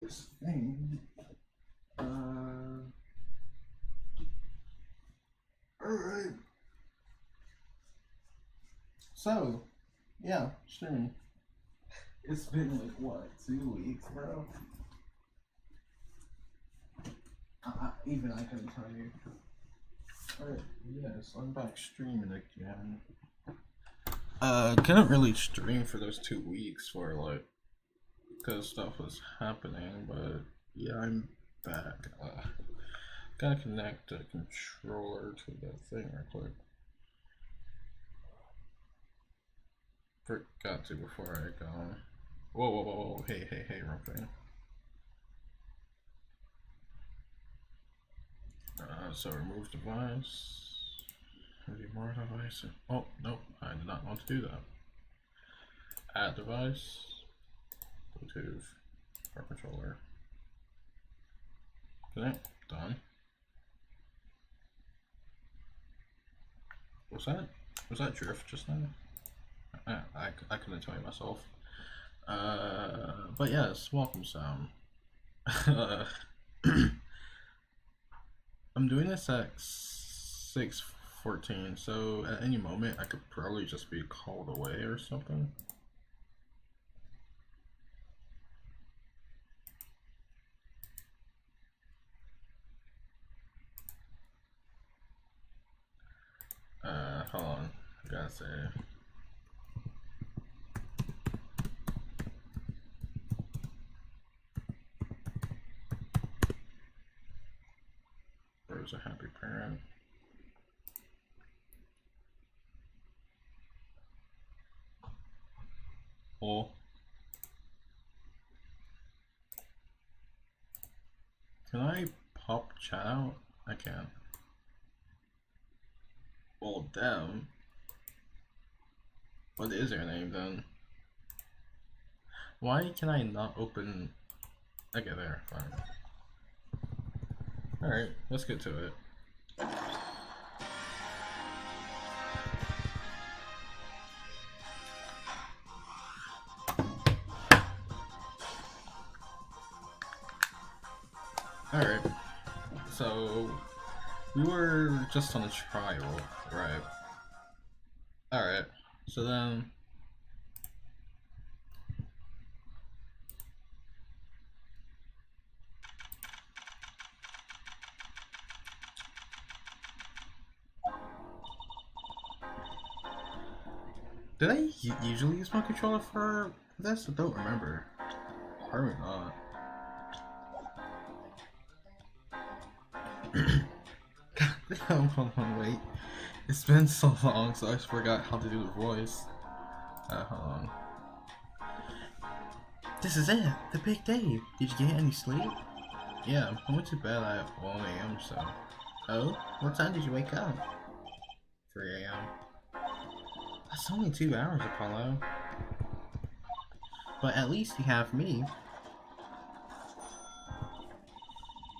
This thing. Alright. So, yeah, streaming. It's been like, what, 2 weeks, bro? Even I couldn't tell you. Alright, yes, I'm back streaming again. Couldn't really stream for those 2 weeks for like, because stuff was happening, but yeah, I'm back. Gotta connect the controller to the thing real quick. Forgot to before I go. Whoa, whoa, whoa, whoa. Hey, wrong thing. So remove device. Maybe more device. Oh, nope, I did not want to do that. Add device. Bluetooth. Power controller. Connect. Done. Was that drift just now? I couldn't tell you myself. But yes, welcome Sam. I'm doing this at 6:14, so at any moment I could probably just be called away or something. Hold on, I gotta say. Where's a happy parent? Oh. Can I pop chat out? I can't. Well, damn. What is your name then? Why can I not open? Okay, there, fine. Alright, let's get to it. Alright, so we were just on a trial, right? Alright, so then did I usually use my controller for this? I don't remember. Probably not. Hold on, wait. It's been so long, so I forgot how to do the voice. Hold on. This is it, the big day. Did you get any sleep? Yeah, I went to bed at 1 a.m. so. Oh? What time did you wake up? 3 a.m. That's only 2 hours, Apollo. But at least you have me.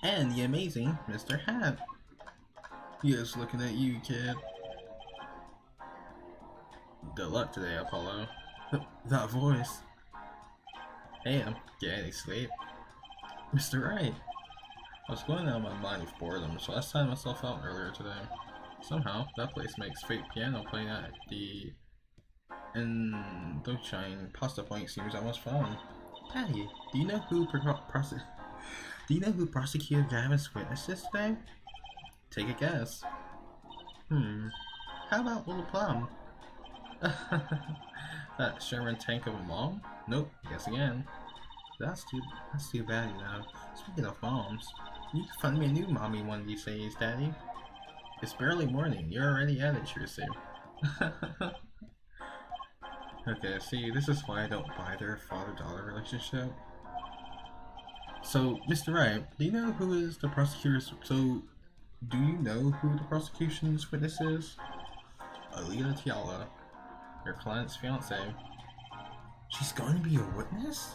And the amazing Mr. Hat. Yes, looking at you, kid. Good luck today, Apollo. That voice. Hey, I'm getting sleep. Mr. Right. I was going out of my mind with boredom, so I signed myself out earlier today. Somehow, that place makes fake piano playing at the Indochine Pasta Point seems almost fun. Patty, do you know who prosecuted Gavin's witnesses today? Take a guess. How about Little Plum? That Sherman tank of a mom? Nope, guess again. That's too bad, you know. Speaking of moms, you can find me a new mommy one of these days, Daddy. It's barely morning, you're already at it, Trucy. Okay, see, this is why I don't buy their father-daughter relationship. So, Mr. Wright, do you know who is the prosecutor's... So, do you know who the prosecution's witness is? Alita Tiala, your client's fiance. She's going to be a witness?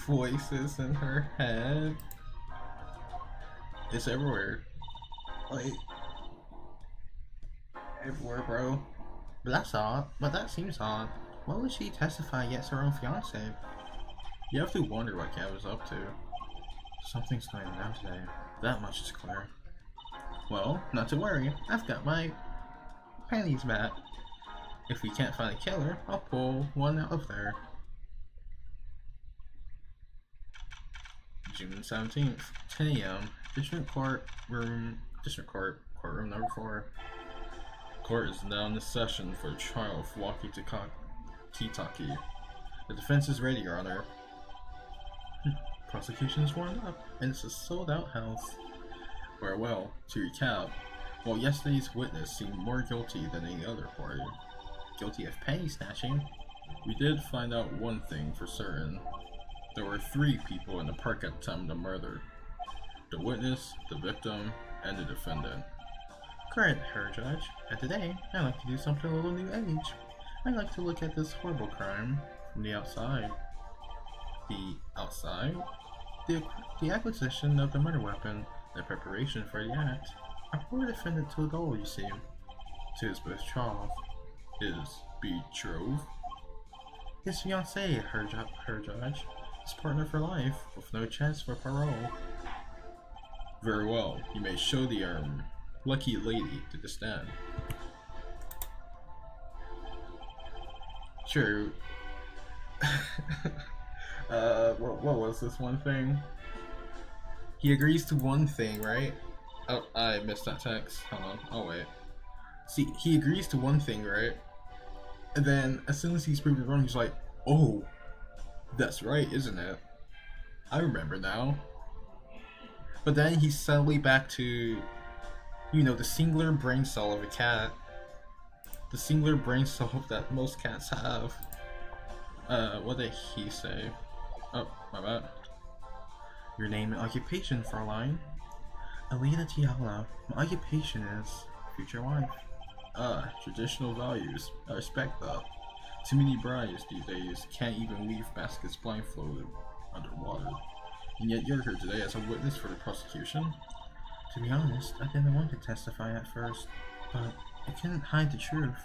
Voices in her head. It's everywhere. Like, everywhere, bro. But that's odd. But that seems odd. Why would she testify against her own fiance? You have to wonder what Cat was up to. Something's going on today. That much is clear. Well, not to worry. I've got my panties back. If we can't find a killer, I'll pull one out of there. June 17th, 10 a.m. Courtroom number 4. Court is now in session for the trial of Waki Kitaki. The defense is ready, Your Honor. Prosecution is warmed up, and it's a sold-out house. Farewell. To recap, while yesterday's witness seemed more guilty than any other party, guilty of penny snatching, we did find out one thing for certain. There were 3 people in the park at the time of the murder. The witness, the victim, and the defendant. Correct, Herr Judge. And today, I like to do something a little new age. I like to look at this horrible crime from the outside. The outside? The acquisition of the murder weapon, the preparation for the act. I poor defendant to a goal, you see. To his betrothed. His betrothed? His fiancée, Herr Judge. His partner for life, with no chance for parole. Very well. You may show the lucky lady to the stand. Sure. What was this one thing? He agrees to one thing, right? Oh, I missed that text. Hold on. Oh, wait. See, he agrees to one thing, right? And then, as soon as he's proven wrong, he's like, oh, that's right, isn't it? I remember now. But then he's suddenly back to, you know, the singular brain cell of a cat. The singular brain cell that most cats have. What did he say? Oh, my bad. Your name and occupation, Fraulein? Alina Tiala. My occupation is future wife. Traditional values. I respect that. Too many brides these days can't even weave baskets blindfolded underwater. And yet you're here today as a witness for the prosecution? To be honest, I didn't want to testify at first, but I couldn't hide the truth.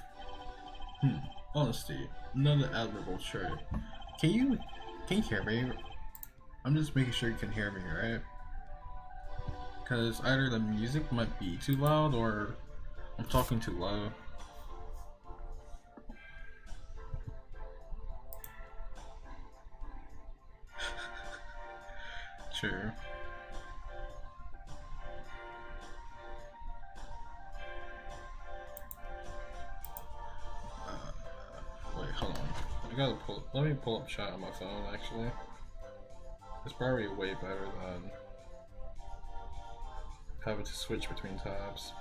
Honesty, another admirable trait. Can you hear me? I'm just making sure you can hear me, right? Because either the music might be too loud or I'm talking too low. Sure. Wait, hold on. Let me pull up chat on my phone, actually. It's probably way better than having to switch between tabs.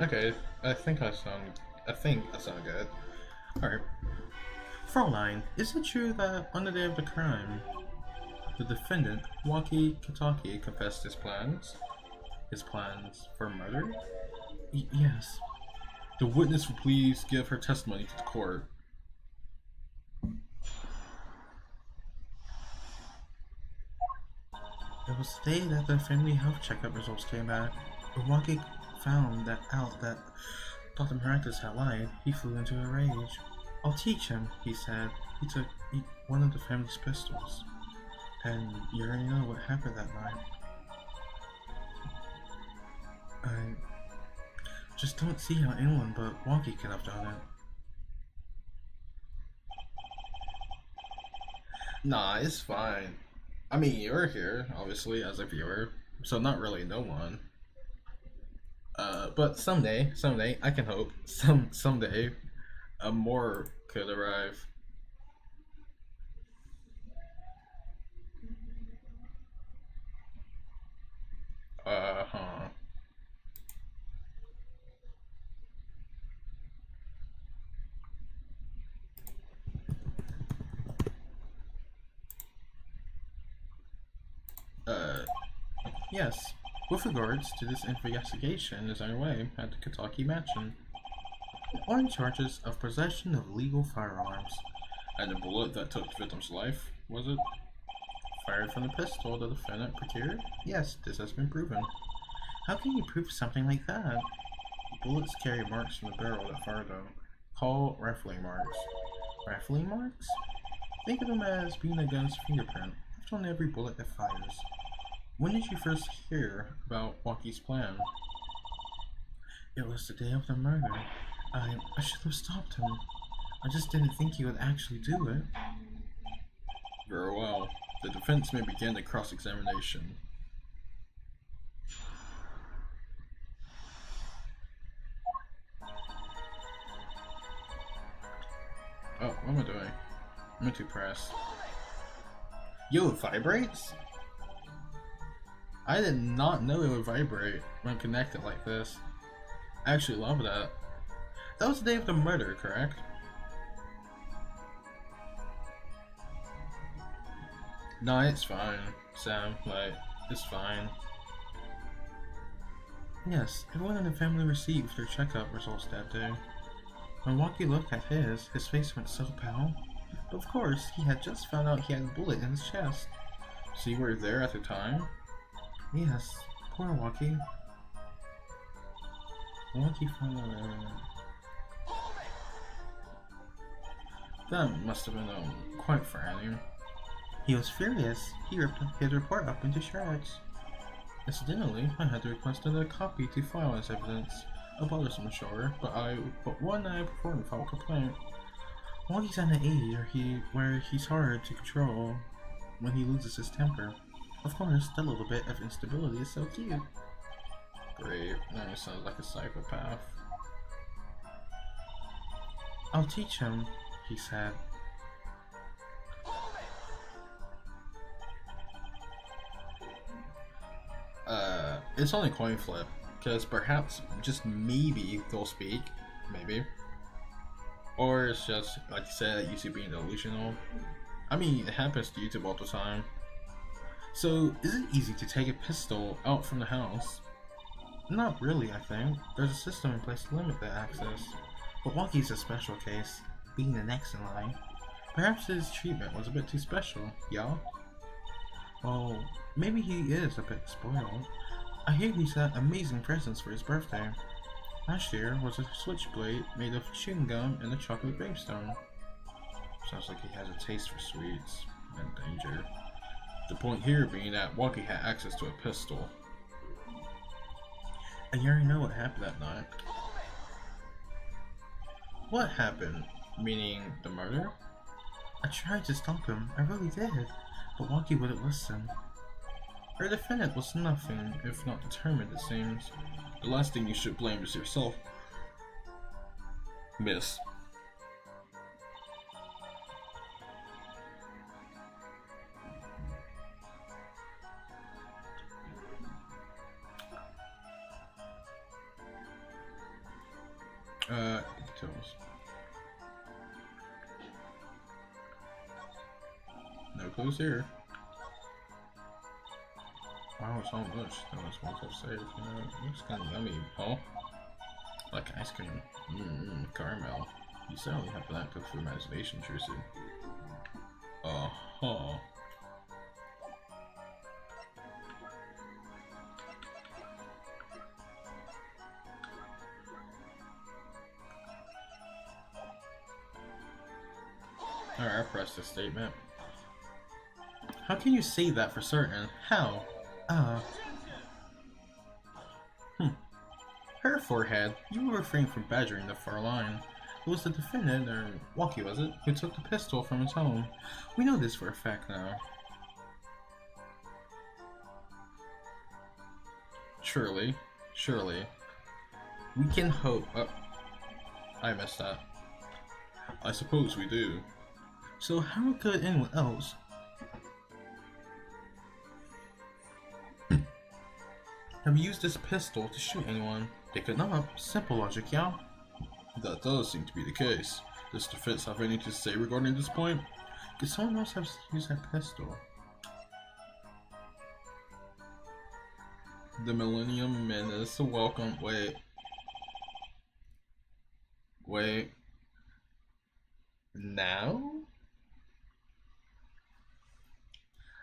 Okay, I think I sound good. Alright. Fraulein, is it true that on the day of the crime, the defendant, Waki Kitaki, confessed his plans? His plans for murder? Yes. The witness will please give her testimony to the court. It was the day that the family health checkup results came back. When Waki found out that Dr. Maractus had lied, he flew into a rage. I'll teach him, he said. He took one of the family's pistols. And you already know what happened that night. I just don't see how anyone but Wonky could have done it. Nah, it's fine. I mean, you're here, obviously, as a viewer, so not really no one. But someday, I can hope, someday, more could arrive. Yes. With regards to this investigation is underway at the Kitaki Mansion on charges of possession of illegal firearms. And the bullet that took the victim's life, was it? fired from the pistol the defendant procured? Yes, this has been proven. How can you prove something like that? Bullets carry marks from the barrel that fired them. Call rifling marks. Rifling marks? Think of them as being a gun's fingerprint, left on every bullet that fires. When did you first hear about Walkie's plan? It was the day of the murder. I should have stopped him. I just didn't think he would actually do it. Very well. The defense may begin the cross-examination. Oh, what am I doing? I'm meant to press. Yo, it vibrates? I did not know it would vibrate when connected like this. I actually love that. That was the day of the murder, correct? No, it's fine, Sam. Like, it's fine. Yes, everyone in the family received their checkup results that day. When Walkie looked at his face went so pale. But of course, he had just found out he had a bullet in his chest. So you were there at the time? Yes, poor Walkie. Walkie found out. That must have been quite frightening. He was furious. He ripped his report up into shreds. Incidentally, I had requested a copy to file as evidence. A bothersome sure, but one I prefer to file a complaint. Walkie's at an age where he's hard to control when he loses his temper. Of course, that little bit of instability is so cute. Great, now he sounds like a psychopath. I'll teach him, he said. It's only coin flip, because perhaps, just maybe, they'll speak, maybe. Or it's just, like you said, YouTube being delusional. I mean, it happens to YouTube all the time. So, is it easy to take a pistol out from the house? Not really, I think. There's a system in place to limit that access. But Walkie's a special case, being the next in line. Perhaps his treatment was a bit too special, yeah? Well, maybe he is a bit spoiled. I hear he's got amazing presents for his birthday. Last year was a switchblade made of chewing gum and a chocolate gravestone. Sounds like he has a taste for sweets and danger. The point here being that Walkie had access to a pistol. And you already know what happened that night. What happened? Meaning the murder? I tried to stop him, I really did, but Walkie wouldn't listen. Our defendant was nothing if not determined, it seems. The last thing you should blame is yourself, miss. Details. No clues here. Wow, so much. That was one to save. You know, it looks kind of yummy, Paul. Like ice cream. Caramel. You certainly have an active imagination, Trucy. Uh-huh. Alright, I pressed the statement. How can you say that for certain? How? Her forehead. You will refrain from badgering the far line. It was the defendant, or Walkie was it, who took the pistol from his home. We know this for a fact now. Surely. We can hope. I messed up. I suppose we do. So how could anyone else have used this pistol to shoot anyone? They could not. Simple logic, yeah? That does seem to be the case. Does defense have anything to say regarding this point? Could someone else have used that pistol? The Millennium Menace, welcome. Wait. Now?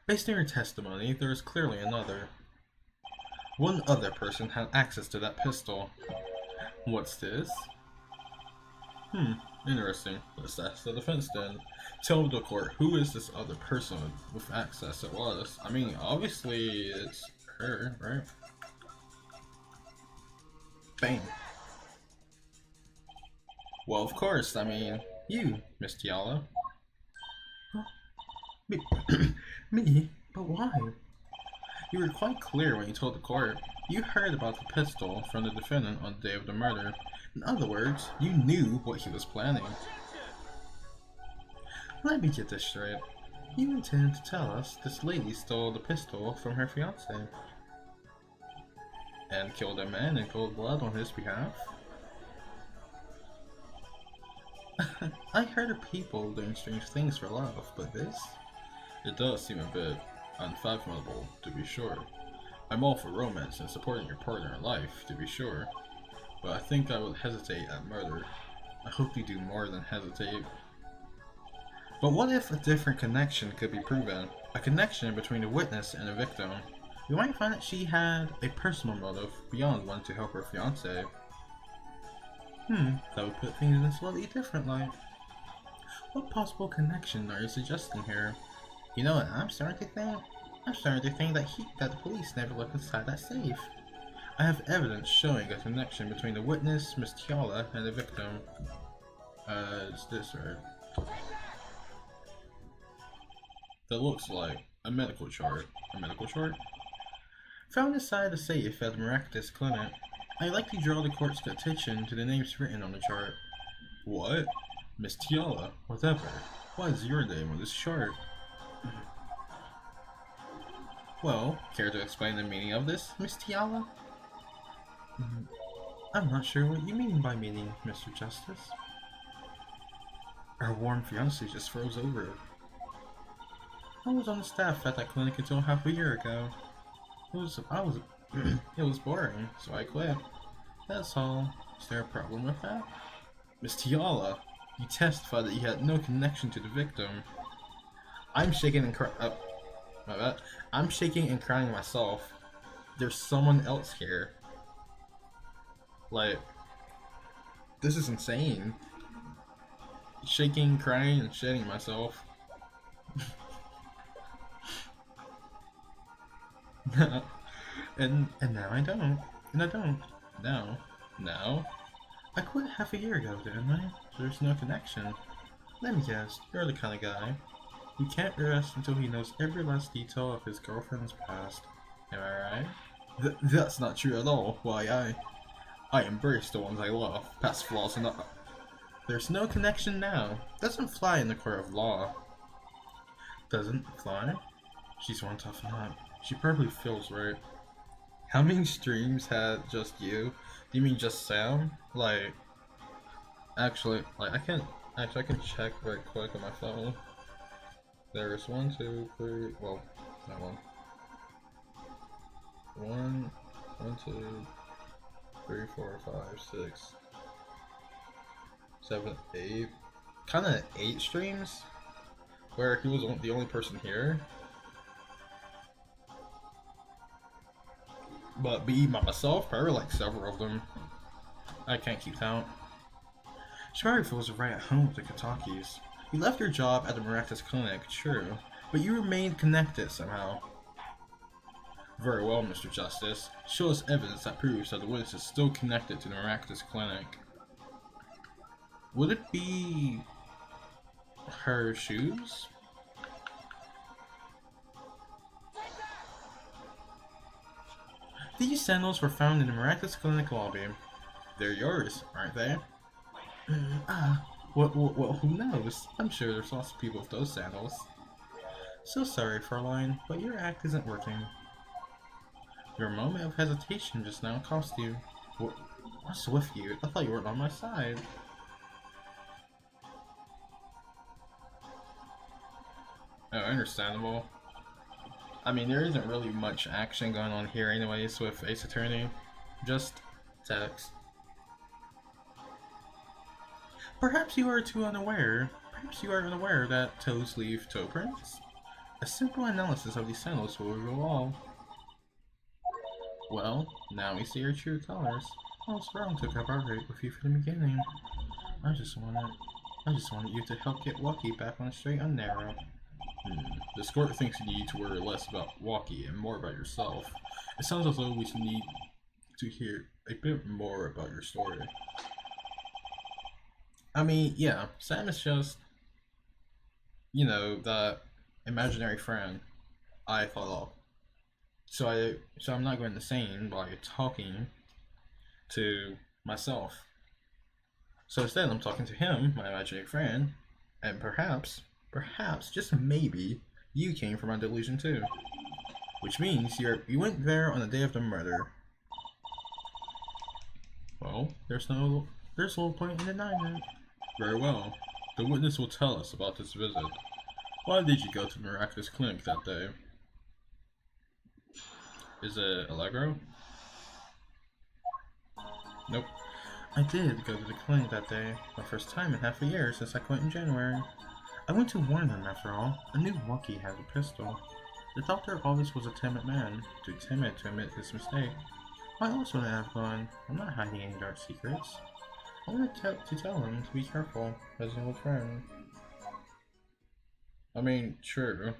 Based on your testimony, there is clearly another. One other person had access to that pistol. What's this? Interesting. Let's ask the defense then. Tell the court, who is this other person with access it was? I mean, obviously it's her, right? Bang. Well, of course, I mean, you, Miss Tiala. Me? Me? But why? You were quite clear when you told the court. You heard about the pistol from the defendant on the day of the murder. In other words, you knew what he was planning. Let me get this straight. You intend to tell us this lady stole the pistol from her fiancé and killed a man in cold blood on his behalf? I heard of people doing strange things for love, but this? It does seem a bit unfathomable, to be sure. I'm all for romance and supporting your partner in life, to be sure, but I think I would hesitate at murder. I hope you do more than hesitate. But what if a different connection could be proven? A connection between the witness and the victim. We might find that she had a personal motive beyond one to help her fiancé. That would put things in a slightly different light. What possible connection are you suggesting here? You know what I'm starting to think? I'm starting to think that the police never looked inside that safe. I have evidence showing a connection between the witness, Miss Tiala, and the victim. Is this right? That looks like a medical chart. A medical chart? Found inside the safe at the Maractus Clinic. I'd like to draw the court's attention to the names written on the chart. What? Miss Tiala? Whatever. What is your name on this chart? Well, care to explain the meaning of this, Miss Tiala? I'm not sure what you mean by meaning, Mr. Justice. Our warm fiancé just froze over. I was on the staff at that clinic until half a year ago. It was boring, so I quit. That's all. Is there a problem with that? Miss Tiala, you testified that you had no connection to the victim. I'm shaking and I'm shaking and crying myself. There's someone else here. Like, this is insane. Shaking, crying, and shitting myself. and now I don't. And I don't. Now? I quit half a year ago, didn't I? There's no connection. Let me guess, you're the kind of guy. He can't rest until he knows every last detail of his girlfriend's past. Am I right? That's not true at all. Why, I embrace the ones I love, past flaws and all. There's no connection now. Doesn't fly in the court of law. Doesn't fly? She's one tough nut. She probably feels right. How many streams had just you? Do you mean just Sam? Like, actually, I can check very quick on my phone. There's 1, 2, 3, well, not one. 1, 2, 3, 4, 5, 6, 7, 8. Kinda 8 streams? Where he was the only person here. But be myself, probably like several of them. I can't keep count. She probably feels right at home with the Katakis. You left your job at the Maractus Clinic, true, but you remained connected somehow. Very well, Mr. Justice. Show us evidence that proves that the witness is still connected to the Maractus Clinic. Would it be her shoes? These sandals were found in the Maractus Clinic lobby. They're yours, aren't they? Well, who knows? I'm sure there's lots of people with those sandals. So sorry, Fraulein, but your act isn't working. Your moment of hesitation just now cost you. What's with you? I thought you weren't on my side. Oh, understandable. I mean, there isn't really much action going on here anyways with Ace Attorney. Just text. Perhaps you are unaware that toes leave toe prints? A simple analysis of these sandals will reveal all. Well, now we see your true colors. I was wrong to cooperate with you from the beginning. I just wanted you to help get Walkie back on the straight and narrow. The Squirt thinks you need to worry less about Walkie and more about yourself. It sounds as though we should need to hear a bit more about your story. I mean, yeah, Sam is just, you know, that imaginary friend I thought of. So I'm not going insane by talking to myself. So instead, I'm talking to him, my imaginary friend, and perhaps, just maybe, you came from my delusion too. Which means you went there on the day of the murder. Well, there's little point in denying it. Very well. The witness will tell us about this visit. Why did you go to the miraculous clinic that day? Is it Allegro? Nope. I did go to the clinic that day, my first time in half a year since I quit in January. I went to warn them after all. I knew Walkie had a pistol. The doctor always was a timid man, too timid to admit his mistake. Why else would I have gone? I'm not hiding any dark secrets. I wanted to tell him to be careful, as an old friend. I mean, true.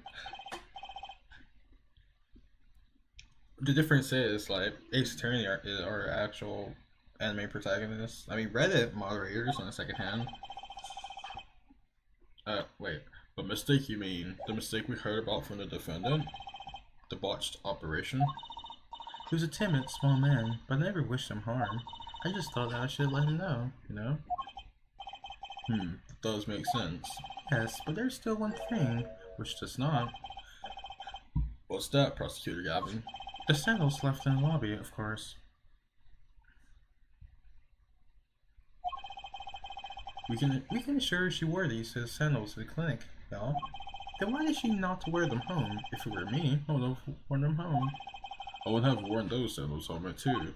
The difference is, like, Ace Attorney are actual anime protagonists. I mean, Reddit moderators on the second hand. Wait. The mistake you mean? The mistake we heard about from the defendant? The botched operation? He was a timid, small man, but I never wished him harm. I just thought that I should let him know, you know? That does make sense. Yes, but there's still one thing, which does not. What's that, Prosecutor Gavin? The sandals left in the lobby, of course. We can assure she wore these as sandals to the clinic, y'all. Then why did she not wear them home? If it were me, I would have worn them home. I would have worn those sandals home too.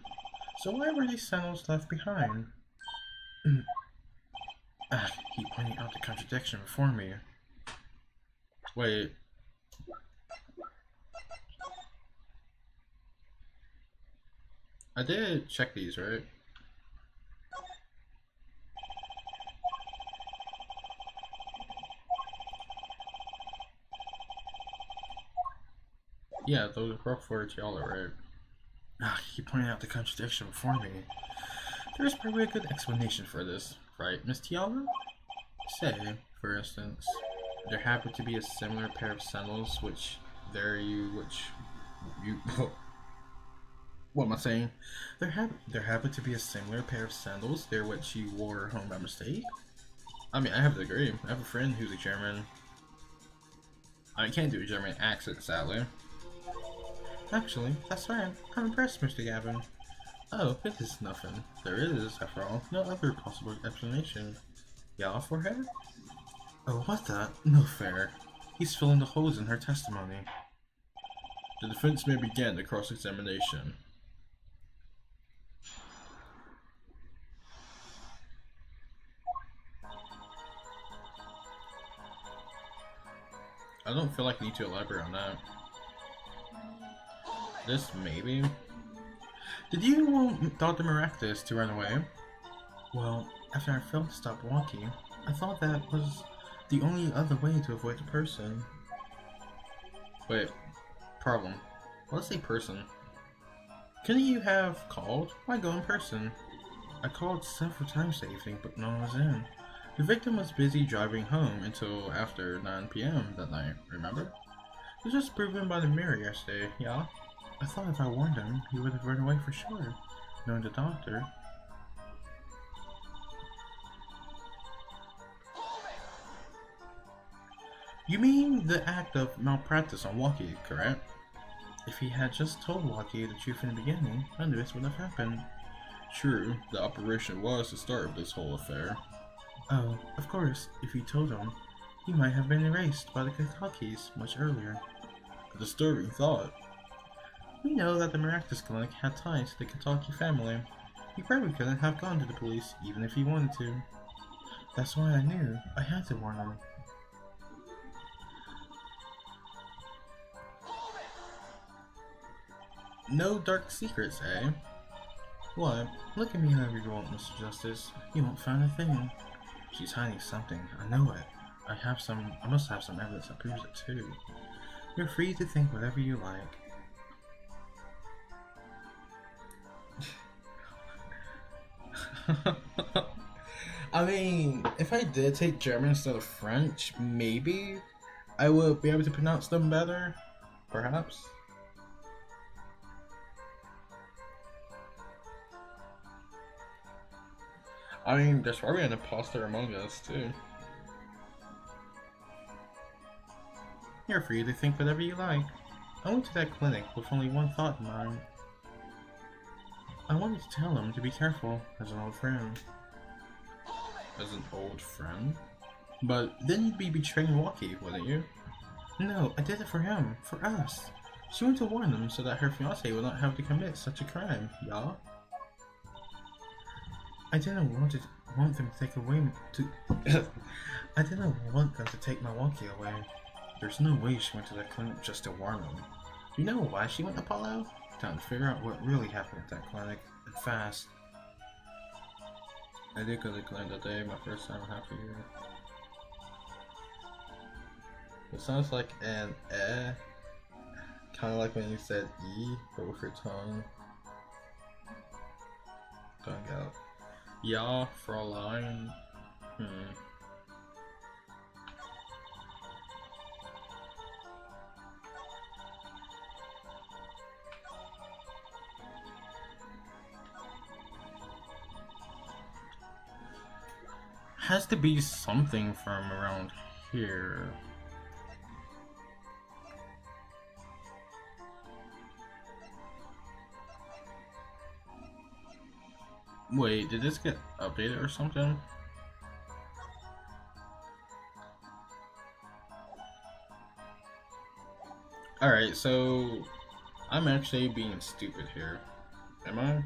So why were these sandals left behind? Keep pointing out the contradiction before me. Wait. I did check these, right? Yeah, those are rough for Tiala, right? Keep pointing out the contradiction before me. There's probably a good explanation for this, right, Miss Tiala? Say, for instance, there happened to be a similar pair of sandals which what am I saying? There happened to be a similar pair of sandals there which you wore home by mistake? I mean, I have to agree. I have a friend who's a German. I can't do a German accent, sadly. Actually, that's right. I'm impressed, Mr. Gavin. Oh, it is nothing. There is, after all, no other possible explanation. Yeah, for her? Oh, what the? No fair. He's filling the holes in her testimony. The defense may begin the cross-examination. I don't feel like I need to elaborate on that. This maybe? Did you want Dr. Miraculous to run away? Well, after I failed to stop walking, I thought that was the only other way to avoid the person. Wait, problem. Let's say person. Couldn't you have called? Why go in person? I called several times that evening, but no one was in. The victim was busy driving home until after 9 p.m. that night, remember? It was just proven by the mirror yesterday, yeah? I thought if I warned him, he would have run away for sure, knowing the doctor. You mean the act of malpractice on Walkie, correct? If he had just told Walkie the truth in the beginning, none of this would have happened. True, the operation was the start of this whole affair. Oh, of course, if he told him, he might have been erased by the Katakis much earlier. A disturbing thought. We know that the Miraculous Clinic had ties to the Kataki family. He probably couldn't have gone to the police even if he wanted to. That's why I knew I had to warn him. No dark secrets, eh? What? Look at me however you want, Mr. Justice. You won't find a thing. She's hiding something. I know it. I must have some evidence that proves it too. You're free to think whatever you like. I mean, if I did take German instead of French, maybe I would be able to pronounce them better. Perhaps. I mean, there's probably an imposter among us, too. You're free to think whatever you like. I went to that clinic with only one thought in mind. I wanted to tell him to be careful as an old friend. As an old friend? But then you'd be betraying Walkie, wouldn't you? No, I did it for him. For us. She went to warn him so that her fiancé would not have to commit such a crime, yeah? I didn't want them to take away I didn't want them to take my Walkie away. There's no way she went to the clinic just to warn them. Do you know why she went to Apollo? Time to figure out what really happened at that clinic, and fast. I did go to the clinic that day, my first time in half a year. It sounds like an eh, kind of like when you said e, but with your tongue out. Ja, Fräulein. Has to be something from around here. Wait, did this get updated or something? Alright, so I'm actually being stupid here. Am I?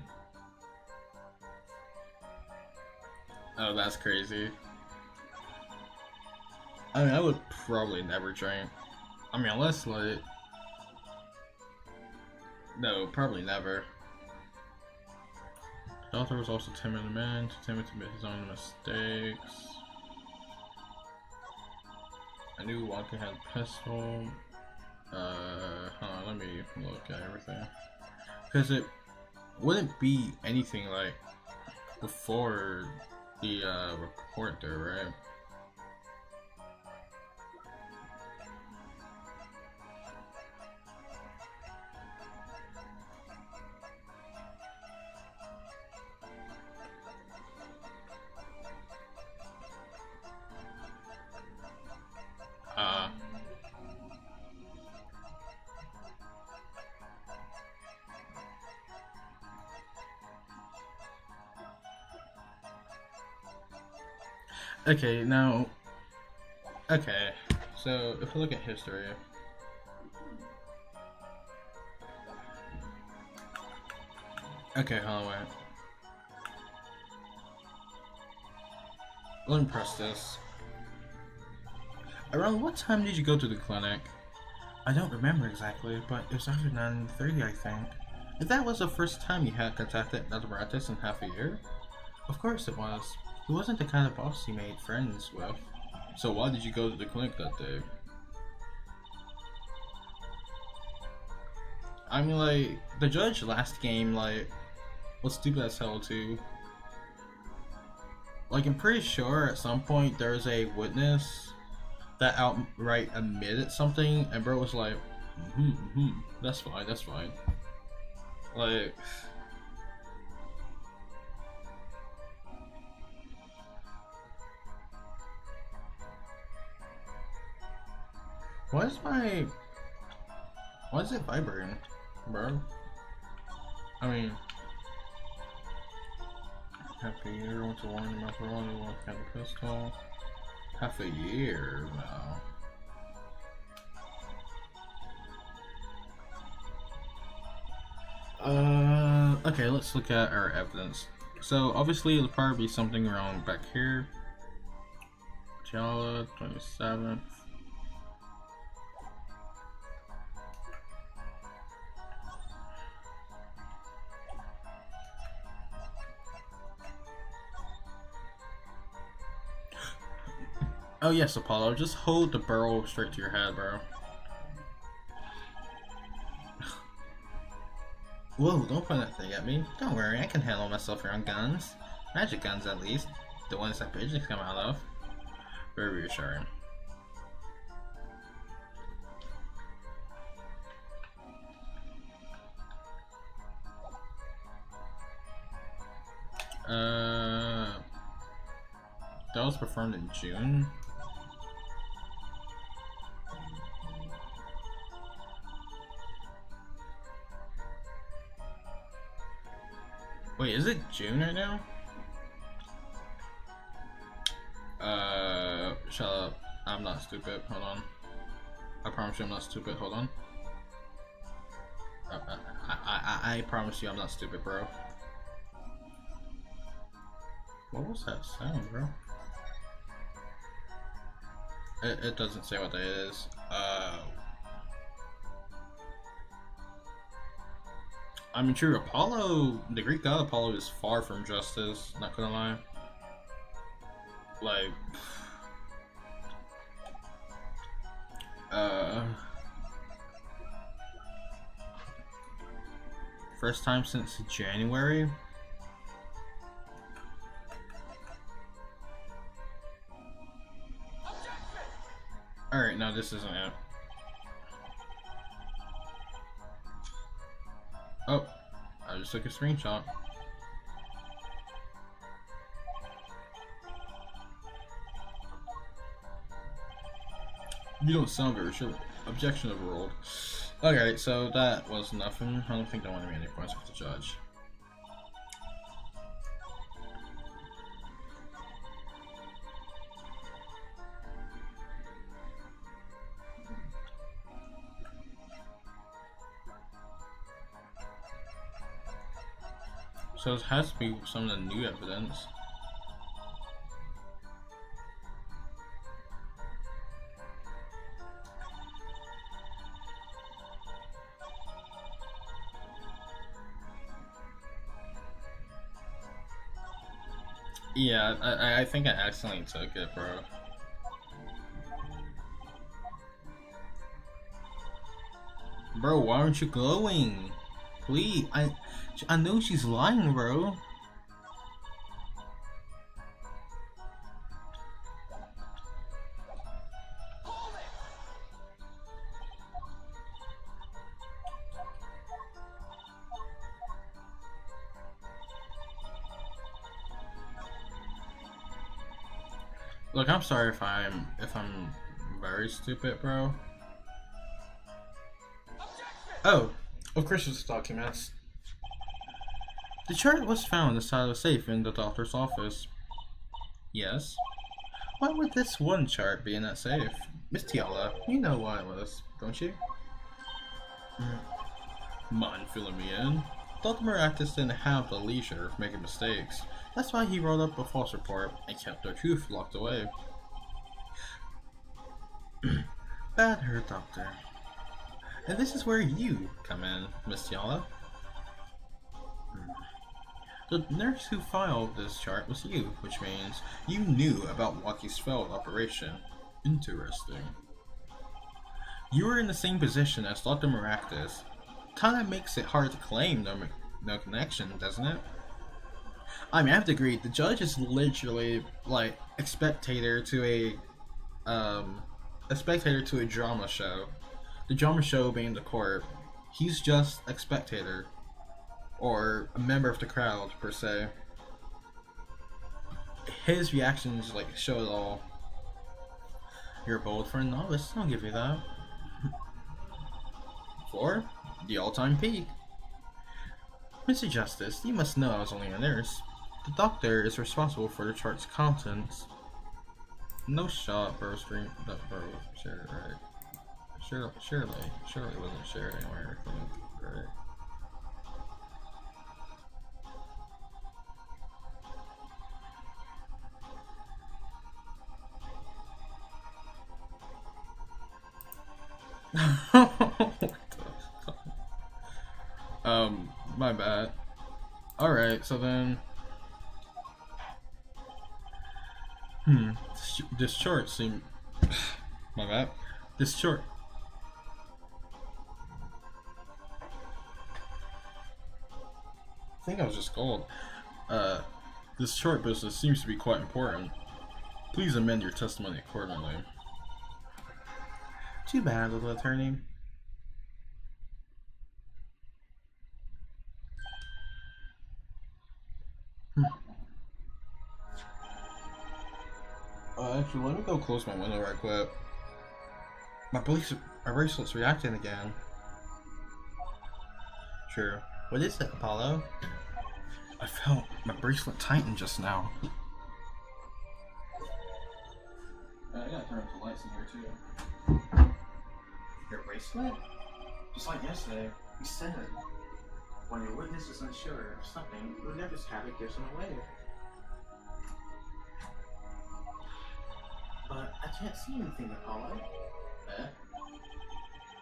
Oh, that's crazy. I mean, I would probably never drink. I mean, unless like... No, probably never. The author was also timid man, too timid to admit his own mistakes. I knew Walker had a pistol. Hold on, let me look at everything. Because it wouldn't be anything like before the report there, right? Okay, now, okay, so if we look at history, okay, hold on, wait. Let me press this. Around what time did you go to the clinic? I don't remember exactly, but it was after 9:30, I think. If that was the first time you had contacted Nathratis in half a year? Of course it was. He wasn't the kind of boss you made friends with. So why did you go to the clinic that day? I mean, like, the judge last game, like, was stupid as hell too. Like, I'm pretty sure at some point there's a witness that outright admitted something, and bro was like, that's fine, that's fine. Like... Why is it vibrating, bro? I mean, half a year, went to warn him after all, you want to have a pistol. Half a year now. Okay, let's look at our evidence. So, obviously, it'll probably be something around back here. Tiala, 27th. Oh yes, Apollo, just hold the barrel straight to your head, bro. Whoa, don't point that thing at me. Don't worry, I can handle myself around guns. Magic guns, at least. The ones that pigeons come out of. Very reassuring. That was performed in June. Wait, is it June right now? Shut up. I'm not stupid. Hold on. I promise you I'm not stupid. Hold on. I promise you I'm not stupid, bro. What was that sound, bro? It doesn't say what that is. I mean, true, Apollo, the Greek god Apollo is far from justice, not gonna lie. Like, first time since January? Alright, no, this isn't it. Oh, I just took a screenshot. You don't sound very sure. Objection overruled. Okay, so that was nothing. I don't think there want to be any points for the judge. So it has to be some of the new evidence. Yeah, I think I accidentally took it, bro. Bro, why aren't you glowing? Please, I know she's lying, bro. Look, I'm sorry if I'm very stupid, bro. Oh, of Chris's documents. The chart was found inside a safe in the doctor's office. Yes. Why would this one chart be in that safe? Miss Tiala, you know why it was, don't you? Mind filling me in? Dr. Maractus didn't have the leisure of making mistakes. That's why he wrote up a false report and kept the truth locked away. Bad her, Doctor. And this is where you come in, Miss Tiala. The nurse who filed this chart was you, which means you knew about Waki's failed operation. Interesting. You were in the same position as Dr. Maractus. Kinda makes it hard to claim no connection, doesn't it? I mean, I have to agree, the judge is literally like a spectator to a drama show. The drama show being the court. He's just a spectator. Or a member of the crowd, per se. His reactions like show it all. You're bold for a novice, I'll give you that. 4. The all-time peak. Mr. Justice, you must know I was only a nurse. The doctor is responsible for the chart's contents. No shot, bro. Stream that bro shared, right? Surely it wasn't shared anywhere, I think, right? My bad. Alright, so then This chart seemed... My bad. This chart... I think I was just called. This short business seems to be quite important. Please amend your testimony accordingly. Too bad, little attorney. Actually, let me go close my window right quick. My bracelet's reacting again. Sure. What is it, Apollo? I felt my bracelet tighten just now. I gotta turn off the lights in here too. Your bracelet? Just like yesterday, you said it. When your witness is unsure of something, your nervous habit gives them away. But I can't see anything, Apollo.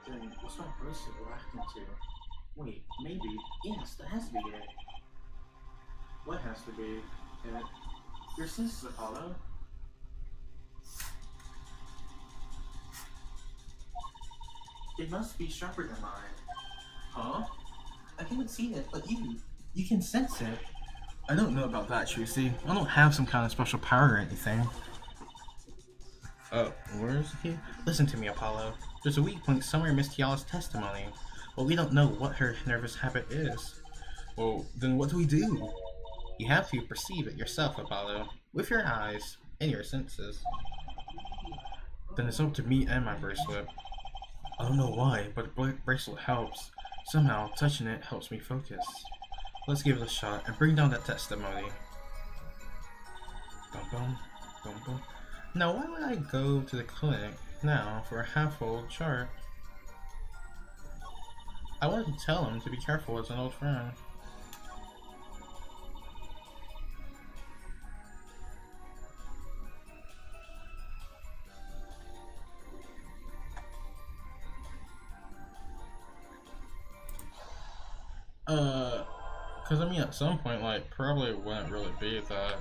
Then what's my bracelet reacting to? Wait, maybe. Yes, that has to be it. What has to be it? Your senses, Apollo. It must be sharper than mine. Huh? I haven't seen it, but you can sense it. I don't know about that, Tracy. I don't have some kind of special power or anything. Where is he? Listen to me, Apollo. There's a weak point somewhere in Miss Tiala's testimony. Well, we don't know what her nervous habit is. Well, then what do we do? You have to perceive it yourself, Apollo. With your eyes and your senses. Then it's up to me and my bracelet. I don't know why, but the bracelet helps. Somehow, touching it helps me focus. Let's give it a shot and bring down that testimony. Bum bum, bum bum. Now, why would I go to the clinic now for a half-old chart? I wanted to tell him to be careful as an old friend. Cause I mean at some point, like, probably wouldn't really be that.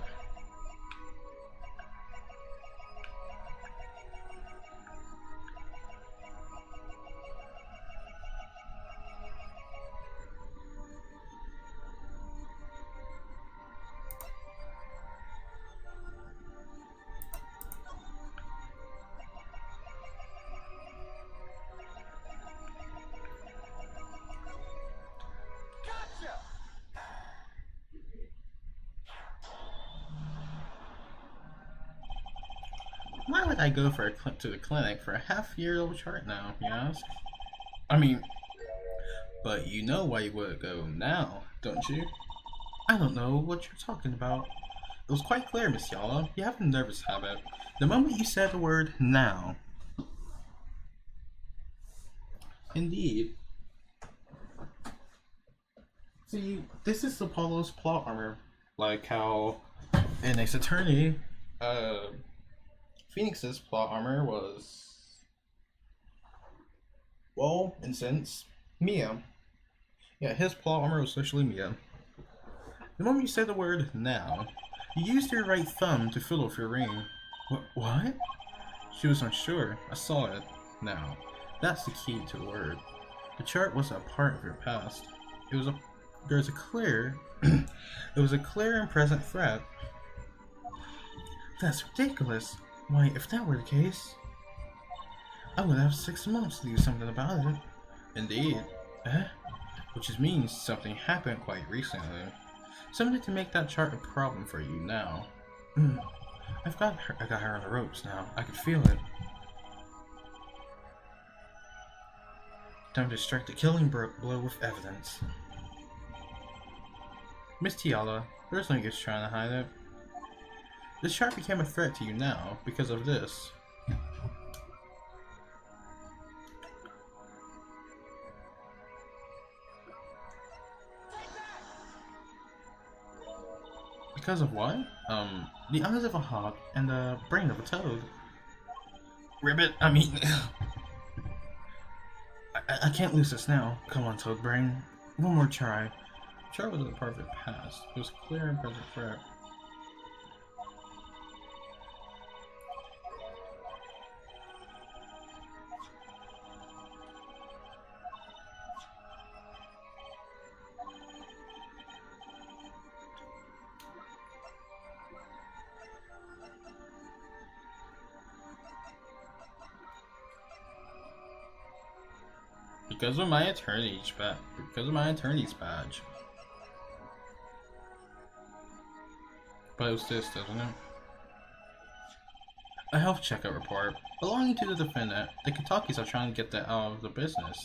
Why would I go to the clinic for a half-year-old chart now, you ask? I mean, but you know why you would go now, don't you? I don't know what you're talking about. It was quite clear, Miss Tiala. You have a nervous habit. The moment you said the word now. Indeed. See, this is Apollo's plot armor. Like how in Ace Attorney, Phoenix's plot armor was, well, in a sense, Mia. Yeah, his plot armor was essentially Mia. The moment you said the word now, you used your right thumb to fiddle with your ring. What? She was unsure. I saw it. Now, that's the key to the word. The chart wasn't a part of your past. It was a clear and present threat. That's ridiculous. Why, if that were the case, I would have 6 months to do something about it. Indeed. Which means something happened quite recently. Something to make that chart a problem for you now. I got her on the ropes now. I could feel it. Time to strike the killing blow with evidence. Miss Tiala, there's no use trying to hide it. This chart became a threat to you now because of this. Because of what? The eyes of a hawk and the brain of a toad. Ribbit, I mean... I can't lose this now. Come on, Toad Brain. One more try. The chart was a part of the past. It was clear and present threat. Because of my attorney's badge. Because of my attorney's badge. Post this, doesn't it? A health checkup report. Belonging to the defendant, the Kentuckys are trying to get that out of the business.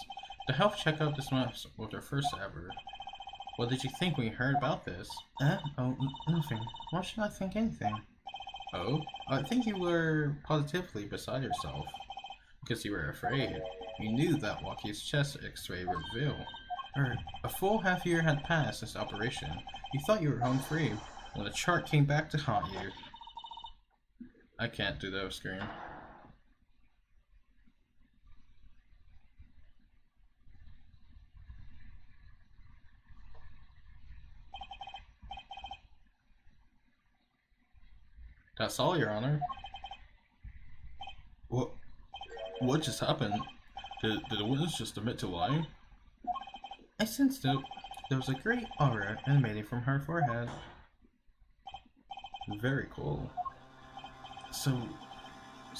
The health checkup this month was their first ever. What did you think when you heard about this? Oh, nothing. Why should I think anything? Oh? I think you were positively beside yourself. Because you were afraid. You knew that Walkie's chest x-ray would reveal. A full half year had passed since the operation. You thought you were home free, when the chart came back to haunt you. I can't do that scream. That's all, Your Honor. What just happened? Did the witness just admit to lying? I sensed it. There was a great aura emanating from her forehead. Very cool. So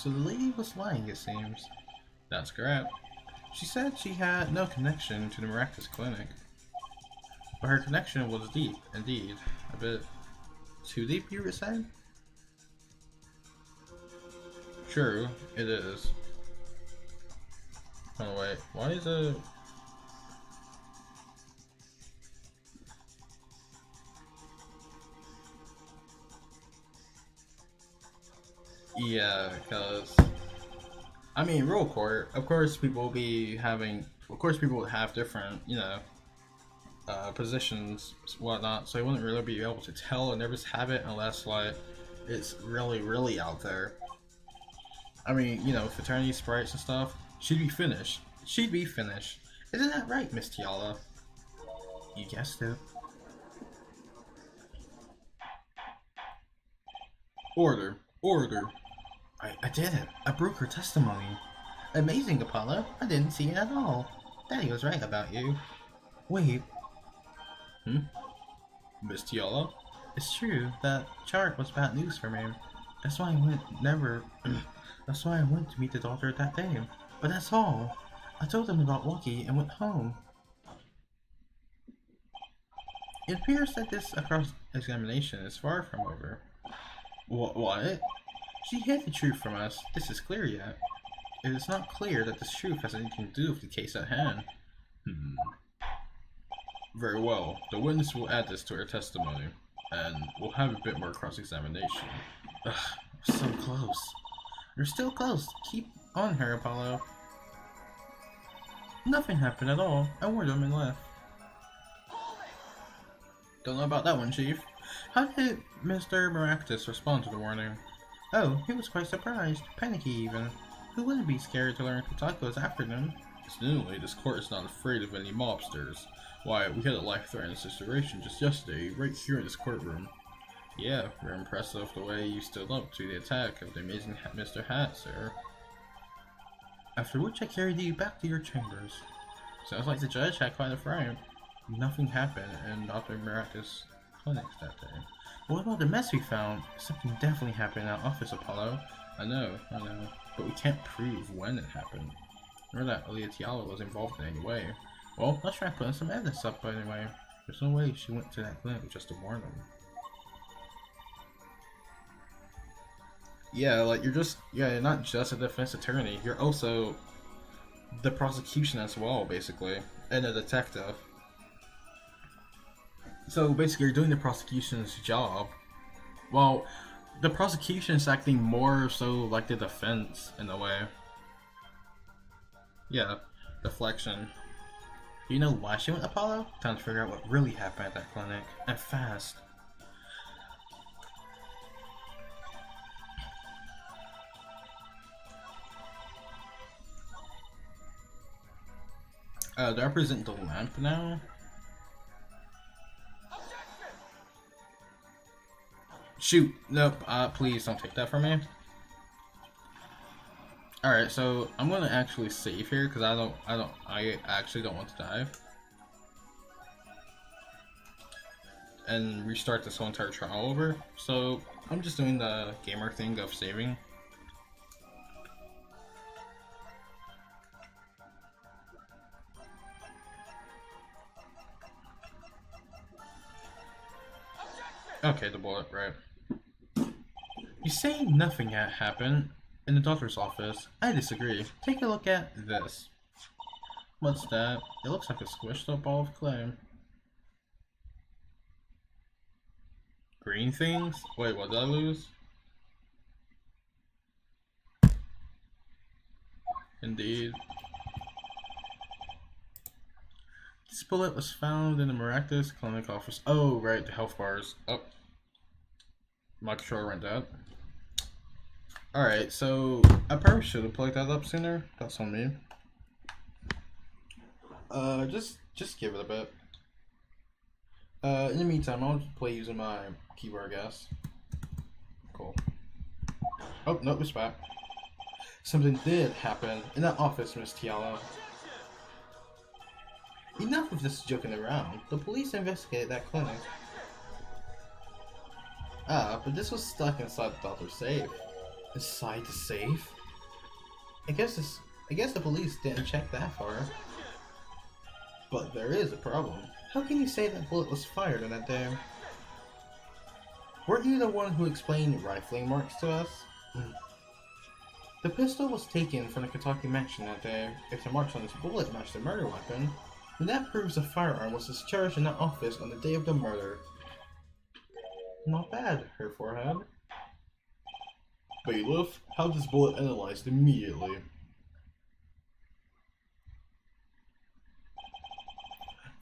the lady was lying, it seems. That's correct. She said she had no connection to the Maractus Clinic. But her connection was deep, indeed. A bit too deep, you were saying? True, it is. Oh wait, why is it... Yeah, because... I mean, real court, of course people will be having... Of course people would have different, you know, positions, whatnot, so you wouldn't really be able to tell and never just have it unless, like, it's really, really out there. I mean, you know, fraternity sprites and stuff, she'd be finished. She'd be finished. Isn't that right, Miss Tiala? You guessed it. Order. Order. I did it. I broke her testimony. Amazing, Apollo. I didn't see it at all. Daddy was right about you. Wait. Miss Tiala? It's true. That chart was bad news for me. That's why That's why I went to meet the doctor that day. But that's all. I told him about Walkie and went home. It appears that this cross-examination is far from over. What? She hid the truth from us. This is clear yet. It is not clear that this truth has anything to do with the case at hand. Very well. The witness will add this to her testimony, and we'll have a bit more cross-examination. Ugh, so close. You're still close. Keep on her, Apollo. Nothing happened at all. I warned him and left. Don't know about that one, Chief. How did Mr. Maractus respond to the warning? Oh, he was quite surprised. Panicky even. Who wouldn't be scared to learn Kotaku was after them? Incidentally, this court is not afraid of any mobsters. Why, we had a life-threatening situation just yesterday, right here in this courtroom. Yeah, we're impressed with the way you stood up to the attack of the amazing Mr. Hat, sir. After which I carried you back to your chambers. Sounds like the judge had quite a fright. Nothing happened in Dr. Maractus' clinics that day. What about the mess we found? Something definitely happened in our office, Apollo. I know, but we can't prove when it happened. Nor that Aaliyah Tiala was involved in any way. Well, let's try putting some evidence up anyway. There's no way she went to that clinic just to warn them. Yeah, like you're not just a defense attorney, you're also the prosecution as well, basically, and a detective. So basically you're doing the prosecution's job. Well, the prosecution is acting more so like the defense in a way. Yeah, deflection. Do you know why she went to Apollo? Time to figure out what really happened at that clinic, and fast. Do I present the lamp now? Shoot! Nope. Please don't take that from me. Alright, so I'm gonna actually save here because I actually don't want to die. And restart this whole entire trial over. So I'm just doing the gamer thing of saving. Okay, the bullet, right. You say nothing had happened in the doctor's office. I disagree. Take a look at this. What's that? It looks like a squished up ball of clay. Green things? Wait, what did I lose? Indeed. This bullet was found in the Miraculous Clinic office. Oh, right, the health bars. Oh. My controller went dead. Alright, so I probably should have plugged that up sooner. That's on me. Just give it a bit. In the meantime, I'll play using my keyboard, I guess. Cool. Oh, nope, it's back. Something did happen in that office, Miss Tiala. Enough of this joking around. The police investigated that clinic. Ah, but this was stuck inside the doctor's safe. Inside the safe? I guess the police didn't check that far. But there is a problem. How can you say that bullet was fired on that day? Weren't you the one who explained rifling marks to us? The pistol was taken from the Kentucky mansion that day. If the marks on this bullet matched the murder weapon, then that proves the firearm was discharged in that office on the day of the murder. Not bad, her forehead. Bailiff, have this bullet analyzed immediately.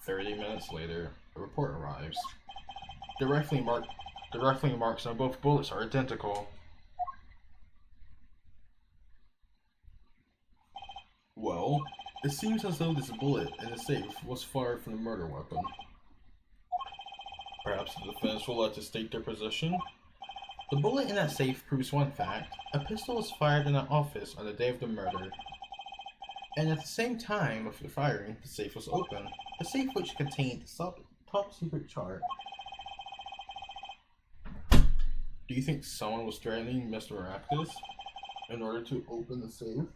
"30 minutes later, a report arrives. The rifling marks on both bullets are identical. Well, it seems as though this bullet in the safe was fired from the murder weapon. Perhaps the defense will like to state their position? The bullet in that safe proves one fact. A pistol was fired in that office on the day of the murder. And at the same time of the firing, the safe was open. A safe which contained the top secret chart. Do you think someone was threatening Mr. Miraculous in order to open the safe?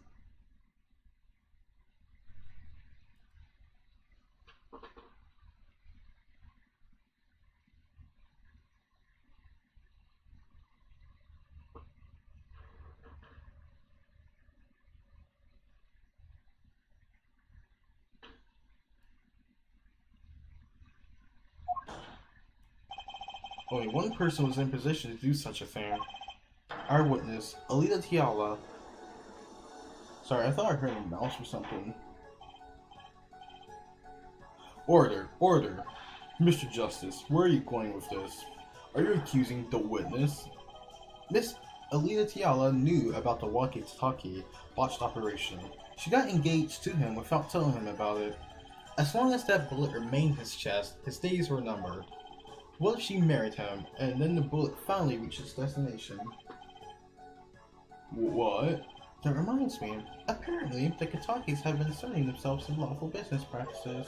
Only one person was in position to do such a thing. Our witness, Alita Tiala. Sorry, I thought I heard a mouse or something. Order, order. Mr. Justice, where are you going with this? Are you accusing the witness? Miss Alita Tiala knew about the walkie-talkie botched operation. She got engaged to him without telling him about it. As long as that bullet remained in his chest, his days were numbered. What if she married him, and then the bullet finally reached its destination? What? That reminds me, apparently the Katakis have been inserting themselves in lawful business practices.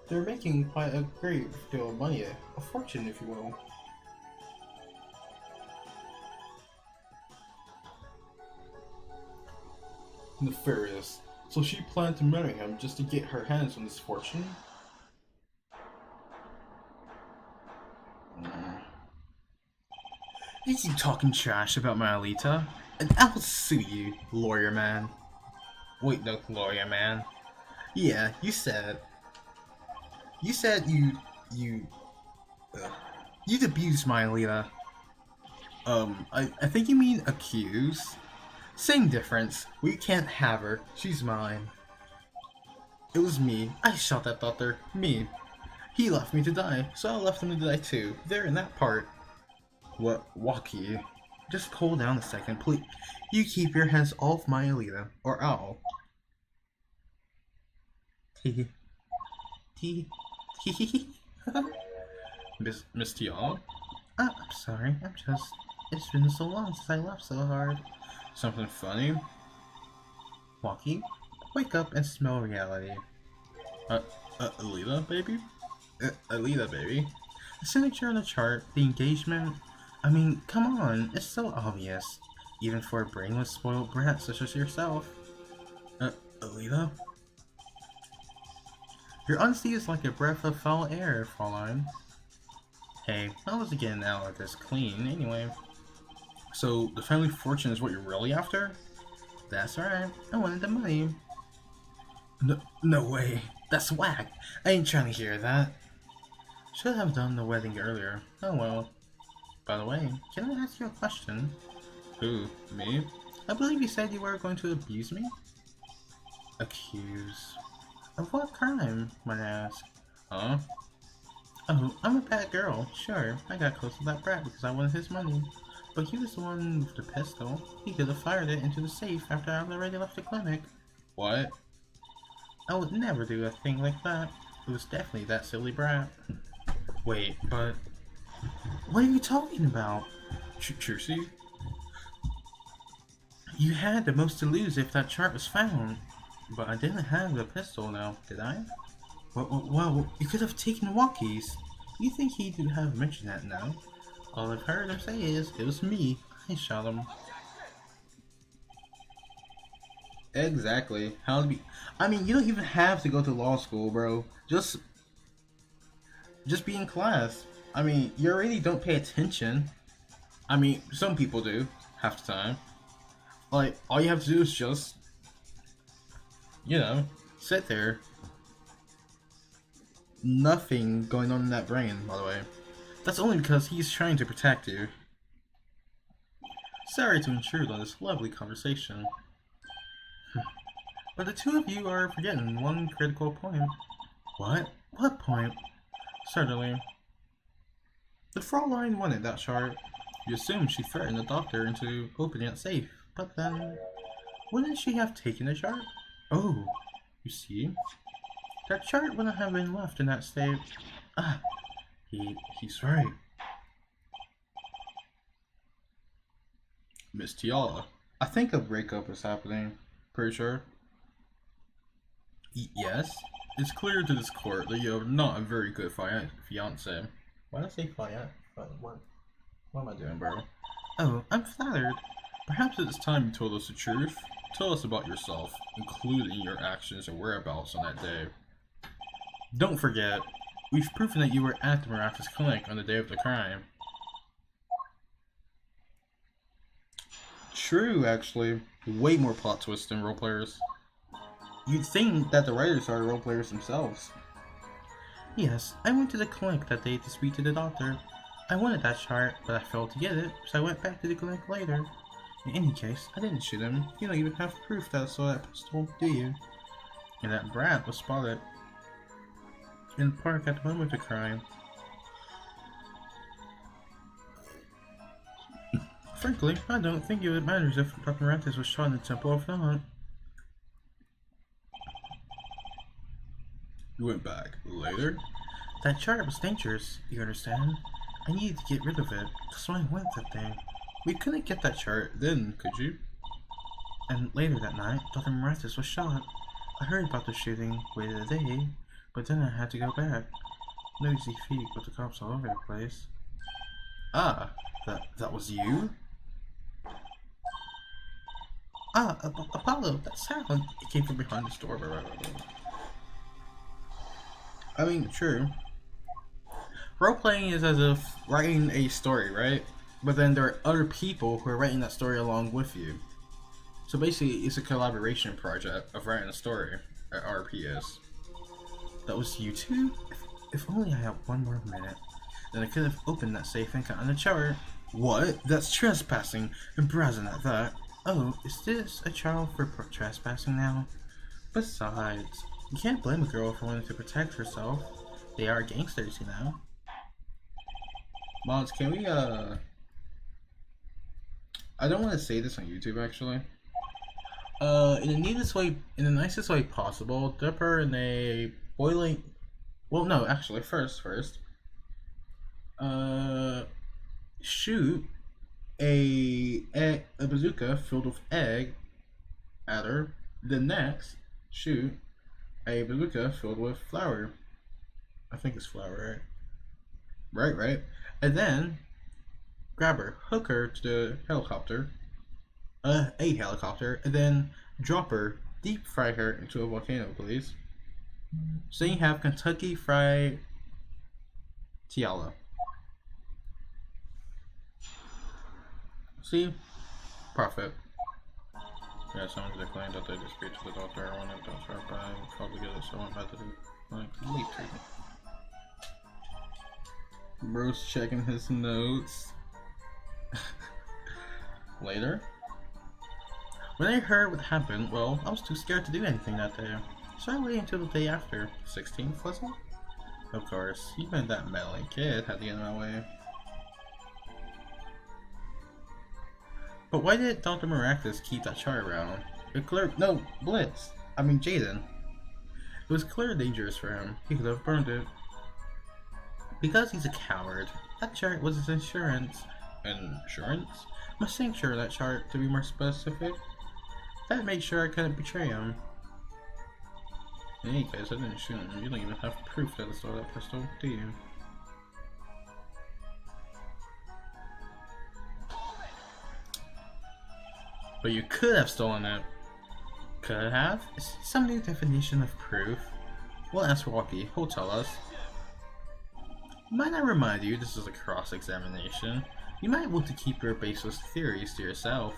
They're making quite a great deal of money, a fortune if you will. Nefarious. So she planned to marry him just to get her hands on this fortune? You keep talking trash about my Alita, and I'll sue you, lawyer man. Wait, no, lawyer man. Yeah, you said you'd abused my Alita. I think you mean accuse? Same difference. We can't have her. She's mine. It was me. I shot that doctor. Me. He left me to die, so I left him to die too. There in that part. What, Waki? Just cool down a second, please. You keep your hands off my Alita, or I'll. Tee. Miss Tiala? I'm sorry, it's been so long since I laughed so hard. Something funny? Waki, wake up and smell reality. Alita, baby? Alita, baby? The signature on the chart, the engagement. I mean, come on, it's so obvious. Even for a brainless, spoiled brat such as yourself. Alita? Your honesty is like a breath of foul air, Fraulein. Hey, I was getting out of this clean anyway. So, the family fortune is what you're really after? That's right, I wanted the money. No way, that's whack. I ain't trying to hear that. Should have done the wedding earlier. Oh well. By the way, can I ask you a question? Who, me? I believe you said you were going to abuse me? Accuse? Of what crime, might I ask? Huh? Oh, I'm a bad girl. Sure, I got close to that brat because I wanted his money. But he was the one with the pistol. He could have fired it into the safe after I already left the clinic. What? I would never do a thing like that. It was definitely that silly brat. Wait, but... What are you talking about? Trucy? You had the most to lose if that chart was found. But I didn't have the pistol now, did I? Well, you could have taken walkies. You think he would have mentioned that now? All I've heard him say is, it was me. I shot him. Exactly. How to be... I mean, you don't even have to go to law school, bro. Just be in class. I mean, you already don't pay attention. I mean, some people do, half the time. Like, all you have to do is just, you know, sit there. Nothing going on in that brain, by the way. That's only because he's trying to protect you. Sorry to intrude on this lovely conversation. But the two of you are forgetting one critical point. What? What point? Certainly. The Fraulein wanted that chart. You assume she threatened the doctor into opening it safe, but then... Wouldn't she have taken the chart? Oh, you see? That chart wouldn't have been left in that state. Ah, he's right. Miss Tiala, I think a breakup is happening. Pretty sure. Yes? It's clear to this court that you are not a very good fiancé. Why did I say fiancé? What am I doing, bro? Oh, I'm flattered. Perhaps it's time you told us the truth. Tell us about yourself, including your actions and whereabouts on that day. Don't forget, we've proven that you were at the Maracas clinic on the day of the crime. True, actually. Way more plot twists than roleplayers. You'd think that the writers are roleplayers themselves. Yes, I went to the clinic that day to speak to the doctor. I wanted that chart, but I failed to get it, so I went back to the clinic later. In any case, I didn't shoot him. You don't even have proof that I saw that pistol, do you? And that brat was spotted in the park at the moment of the crime. Frankly, I don't think it would matter if Dr. Marantis was shot in the temple or not. You went back later? That chart was dangerous, you understand? I needed to get rid of it, so I went that day. We couldn't get that chart then, could you? And later that night, Dr. Marantis was shot. I heard about the shooting, waited a day, but then I had to go back. No easy feat with the cops all over the place. Ah, that was you? Ah, Apollo, that sound! It came from behind the door. I mean, true. Role-playing is as if writing a story, right? But then there are other people who are writing that story along with you. So basically, it's a collaboration project of writing a story at RPS. That was you too? If only I had one more minute, then I could have opened that safe and gotten the chart. What? That's trespassing, and browsing at that. Oh, is this a trial for trespassing now? Besides, you can't blame a girl for wanting to protect herself. They are gangsters, you know. Mods, can we, I don't want to say this on YouTube, actually. In the nicest way possible, dip her in a boiling... Well, no, actually, first, shoot a bazooka filled with egg at her. Then next, shoot a bazooka filled with flour. I think it's flour, right? Right. And then grab her, hook her to the helicopter, a helicopter, and then drop her, deep fry her into a volcano, please. So you have Kentucky Fried Tiala. See? Profit. Yeah, someone declared that they disagreed to the doctor. I wanted to doctor, but I probably get it, so I'm about to do like leave treatment. Bro's checking his notes. Later. When I heard what happened, well, I was too scared to do anything that day. So I waited until the day after. 16th, was it? Of course, even that meddling kid had to get in my way. But why did Dr. Maractus keep that chart around? It clear— no, Blitz! I mean Jaden. It was clearly dangerous for him. He could have burned it. Because he's a coward, that chart was his insurance. Insurance? Must insure that chart, to be more specific. That made sure I couldn't betray him. In any case, I didn't shoot him. You don't even have proof that I stole that pistol, do you? But you could have stolen it. Could have? Is some new definition of proof? We'll ask Walkie. He'll tell us. Might I remind you, this is a cross-examination. You might want to keep your baseless theories to yourself.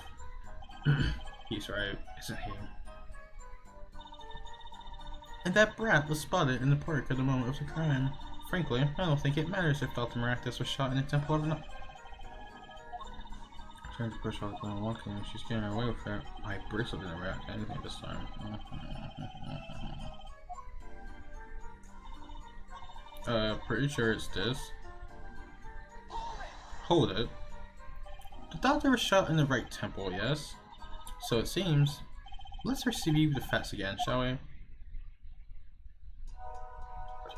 He's right, isn't he? And that brat was spotted in the park at the moment of the crime. Frankly, I don't think it matters if Dr. Maractus was shot in the temple or not. Trying to push off the walking, she's getting away with it. My bracelet didn't react to anything this time. Pretty sure it's this. Hold it. The doctor was shot in the right temple, yes? So it seems. Let's review the facts again, shall we?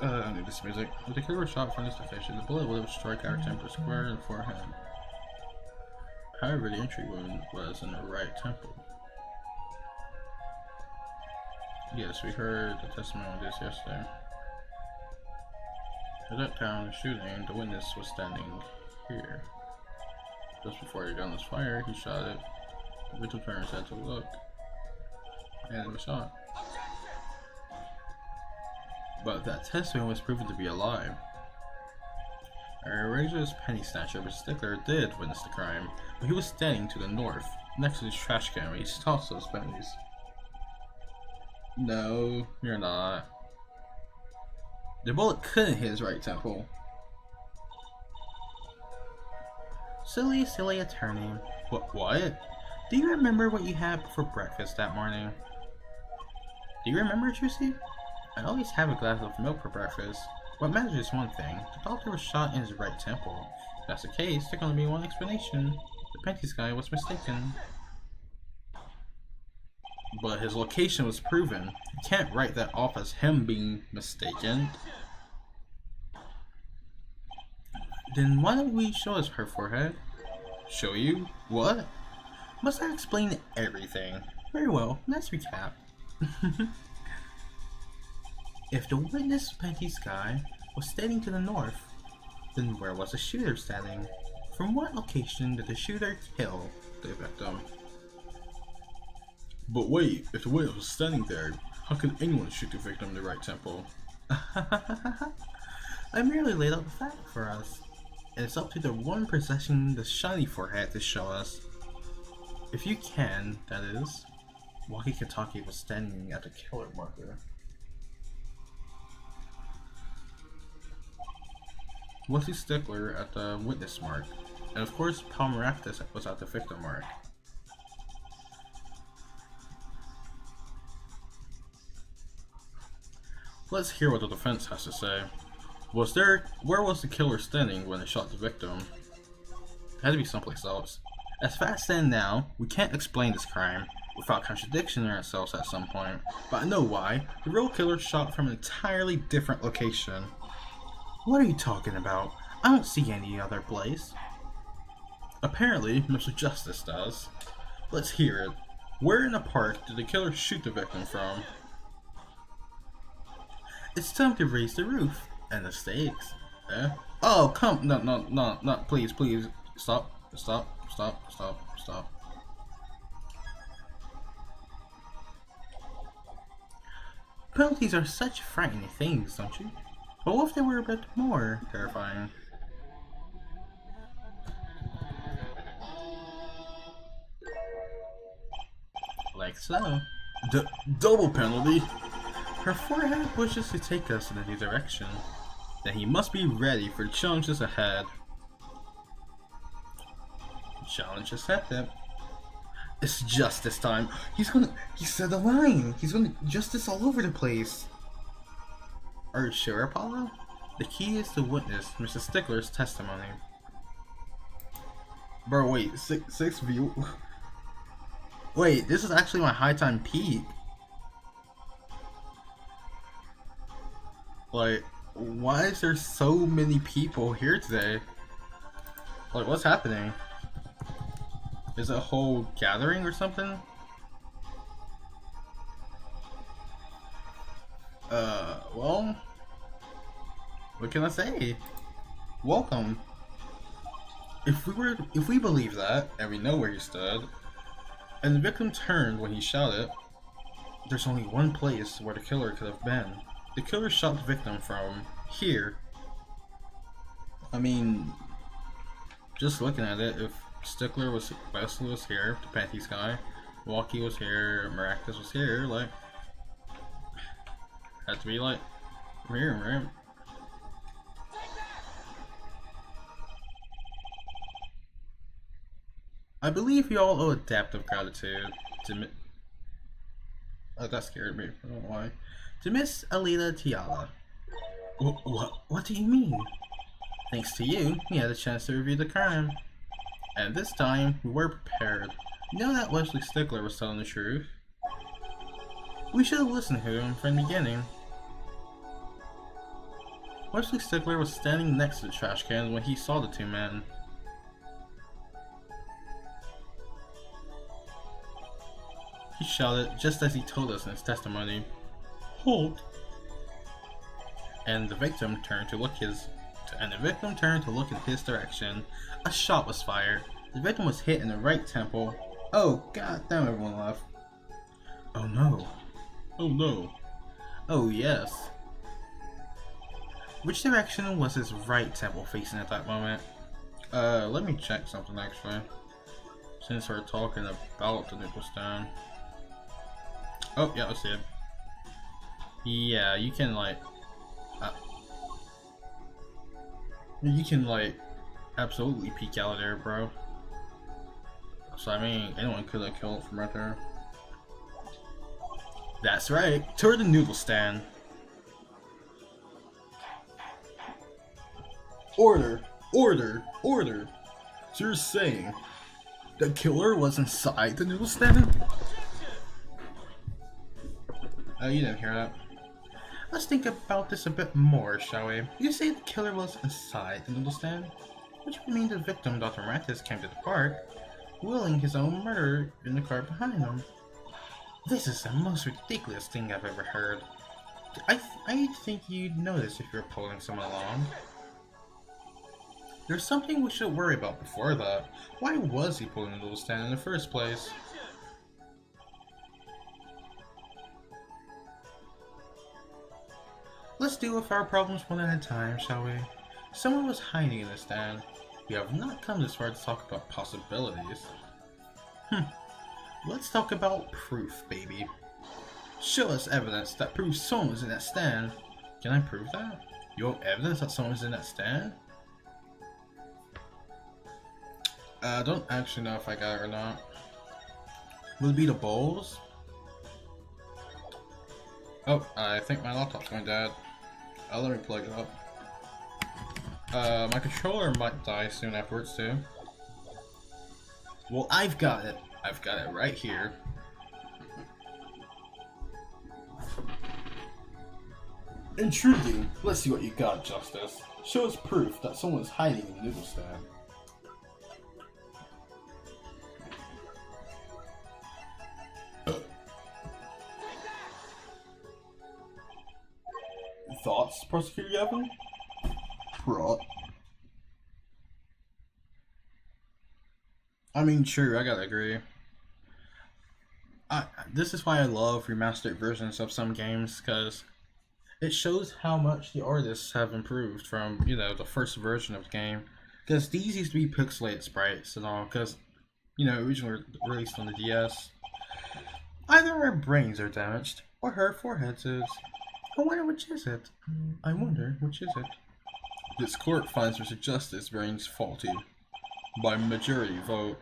I need this music. If the killer was shot from this location, the bullet would have struck our temple square in the forehead. However, the entry wound was in the right temple. Yes, we heard the testimony of this yesterday. At that time of shooting, the witness was standing here. Just before the gun was fired, he shot it. The victim turned his head to look, and it was shot. But that testimony was proven to be a lie. A outrageous penny snatcher, but Stickler did witness the crime, but he was standing to the north, next to the trash can where he tossed those pennies. No, you're not. The bullet couldn't hit his right temple. Silly, silly attorney. What? Do you remember what you had for breakfast that morning? Do you remember, Juicy? I always have a glass of milk for breakfast. What matters is one thing. The doctor was shot in his right temple. If that's the case, there can only be one explanation. The Penties guy was mistaken. But his location was proven. You can't write that off as him being mistaken. Then why don't we show us her forehead? Show you? What? Must I explain everything? Very well, let's recap. If the witness Penties guy was standing to the north, then where was the shooter standing? From what location did the shooter kill the victim? But wait, if the witness was standing there, how could anyone shoot the victim in the right temple? I merely laid out the fact for us. And it's up to the one possessing the shiny forehead to show us. If you can, that is. Walkie Kataki was standing at the killer marker. Wesley Stickler at the witness mark, and of course Palmeractus was at the victim mark. Let's hear what the defense has to say. Where was the killer standing when he shot the victim? It had to be someplace else. As facts stand now, we can't explain this crime without contradicting ourselves at some point. But I know why. The real killer shot from an entirely different location. What are you talking about? I don't see any other place. Apparently, Mr. Justice does. Let's hear it. Where in the park did the killer shoot the victim from? It's time to raise the roof and the stakes. Eh? Oh, come! No! Please! Stop! Penalties are such frightening things, don't you? But what if they were a bit more terrifying? like so. D double penalty. Her forehead wishes to take us in a new direction. Then he must be ready for challenges ahead. Challenge accepted. It's justice time. He said the line. He's gonna justice all over the place. Are you sure, Apollo? The key is to witness Mr. Stickler's testimony. Bro, wait, six view. Wait, this is actually my high time peak. Like, why is there so many people here today? Like, what's happening? Is it a whole gathering or something? Well, what can I say? Welcome. If we believe that, and we know where he stood, and the victim turned when he shouted, there's only one place where the killer could have been. The killer shot the victim from here. I mean, just looking at it, if Stickler was, Wesley was here, the Panties guy, Walkie was here, Maractus was here, like, had to be like, here, right? I believe we all owe a debt of gratitude to oh, that scared me, I don't know why. To Miss Alita Tiala. What do you mean? Thanks to you, we had a chance to review the crime. And this time, we were prepared. You know that Wesley Stickler was telling the truth. We should have listened to him from the beginning. Wesley Stickler was standing next to the trash can when he saw the two men. He shouted just as he told us in his testimony, "Halt!" And the victim turned to look in his direction. A shot was fired. The victim was hit in the right temple. Oh god damn, everyone left. Oh no. Oh no. Oh yes. Which direction was his right temple facing at that moment? Let me check something actually. Since we're talking about the nickel stone. Oh yeah, let's see it. Yeah, you can like absolutely peek out of there, bro. So I mean, anyone could have killed it from right there. That's right, toward the noodle stand. Order, order, order. So you're saying the killer was inside the noodle stand? Oh, you didn't hear that. Let's think about this a bit more, shall we? You say the killer was inside the noodle stand, which would mean the victim, Dr. Mathis, came to the park, willing his own murder in the car behind him. This is the most ridiculous thing I've ever heard. I think you'd notice if you're pulling someone along. There's something we should worry about before that. Why was he pulling the noodle stand in the first place? Let's deal with our problems one at a time, shall we? Someone was hiding in the stand. We have not come this far to talk about possibilities. Let's talk about proof, baby. Show us evidence that proves someone was in that stand. Can I prove that? You have evidence that someone was in that stand? I don't actually know if I got it or not. Will it be the bowls? Oh, I think my laptop's going dead. Let me plug it up. My controller might die soon afterwards too. Well, I've got it. I've got it right here. Intriguing. Let's see what you got, Justice. Show us proof that someone is hiding in the noodle stand. Thoughts, Prosecutor Gavin? Bro. I mean, sure, I gotta agree. This is why I love remastered versions of some games, because it shows how much the artists have improved from, you know, the first version of the game. Because these used to be pixelated sprites and all, because, you know, originally released on the DS. Either our brains are damaged, or her forehead is. I wonder which is it. I wonder which is it. This court finds Mr. Justice brains faulty. By majority vote.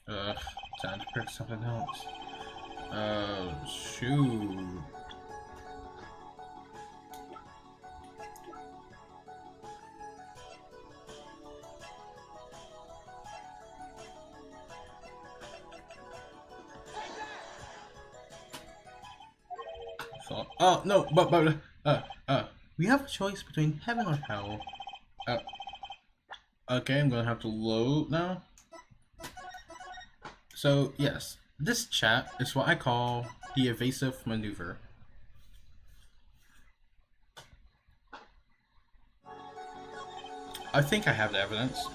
Ugh, time to pick something else. Shoot. Oh, no, we have a choice between heaven or hell. Okay, I'm gonna have to load now. So, yes, this chat is what I call the evasive maneuver. I think I have the evidence.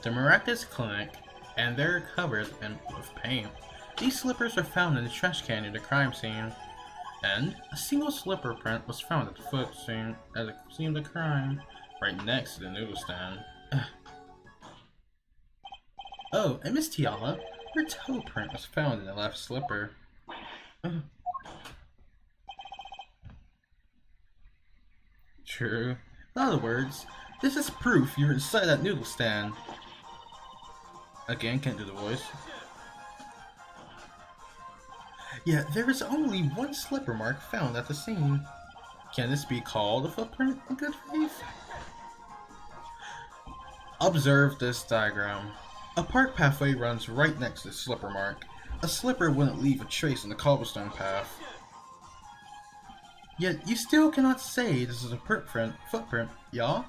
The Miraculous Clinic, and they're covered with paint. These slippers were found in the trash can near the crime scene, and a single slipper print was found at the foot scene at the scene of the crime, right next to the noodle stand. Oh, and Miss Tiala, her toe print was found in the left slipper. True. In other words, this is proof you're inside that noodle stand. Again, can't do the voice. Yeah, there is only one slipper mark found at the scene. Can this be called a footprint in good faith? Observe this diagram. A park pathway runs right next to the slipper mark. A slipper wouldn't leave a trace on the cobblestone path. Yet you still cannot say this is a footprint, y'all?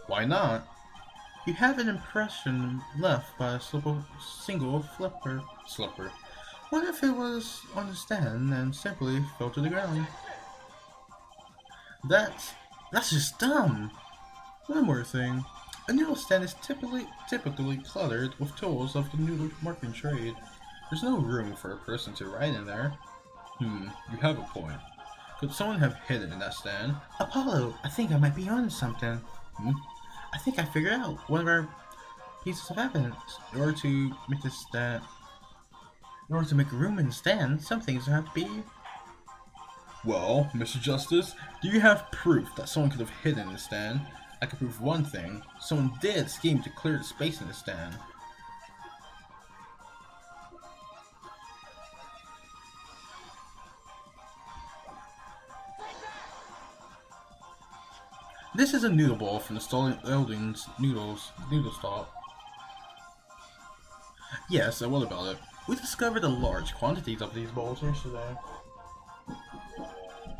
Why not? You have an impression left by a single slipper. What if it was on the stand and simply fell to the ground? That's just dumb. One more thing. A noodle stand is typically cluttered with tools of the noodle marking trade. There's no room for a person to write in there. You have a point. Could someone have hidden in that stand? Apollo, I think I might be on something. I think I figured out one of our pieces of evidence. In order to make room in the stand, some things have to be. Well, Mr. Justice, do you have proof that someone could have hidden in the stand? I can prove one thing. Someone did scheme to clear the space in the stand. This is a noodle ball from the Stolen Elding's noodle stop. Yes, what about it? We discovered a large quantities of these balls yesterday.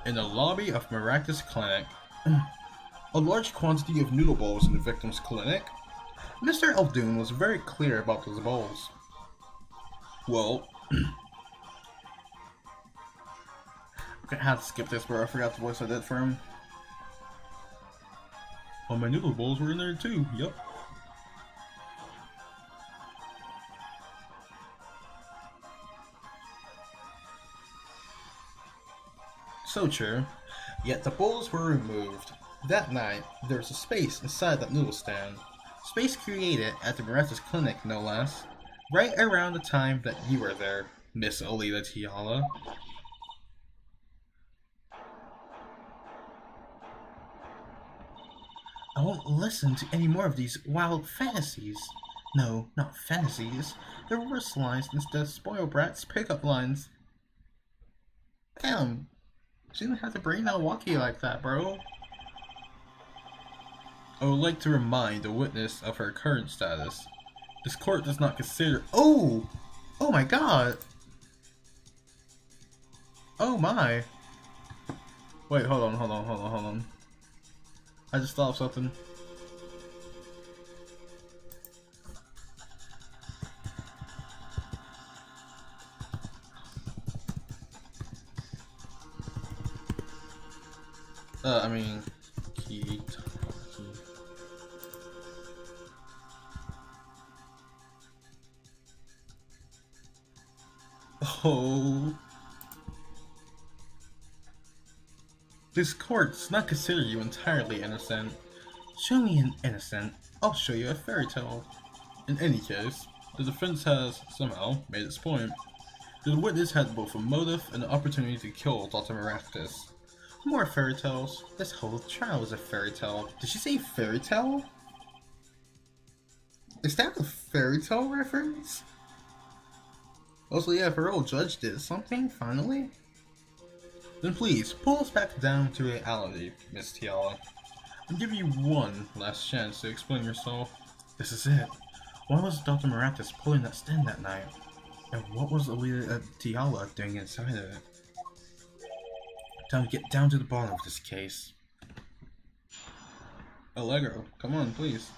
In the lobby of Miraculous Clinic. A large quantity of noodle balls in the victim's clinic? Mr. Eldoon was very clear about those balls. Well... I had to skip this, bro. I forgot the voice I did for him. Oh, my noodle balls were in there too, yep. So true. Yet the bowls were removed. That night, there was a space inside that noodle stand. Space created at the Miraculous Clinic, no less. Right around the time that you were there, Miss Alita Tiala. I won't listen to any more of these wild fantasies. No, not fantasies. They're worse lines instead of spoiled brats pickup lines. Damn. She didn't have to bring that walkie like that, bro. I would like to remind the witness of her current status. This court does not consider— Oh! Oh my god! Oh my! Wait, hold on. I just thought of something. I mean, key. Oh. This court does not consider you entirely innocent. Show me an innocent, I'll show you a fairy tale. In any case, the defense has, somehow, made its point. The witness had both a motive and an opportunity to kill Dr. Maractus. More fairy tales. This whole trial is a fairy tale. Did she say fairy tale? Is that a fairy tale reference? Also, yeah, if our old judge did something, finally. Then please, pull us back down to reality, Miss Tiala. I'll give you one last chance to explain yourself. This is it. Why was Dr. Maractus pulling that stand that night? And what was Alita Tiala doing inside of it? Time to get down to the bottom of this case. Allegro, come on, please.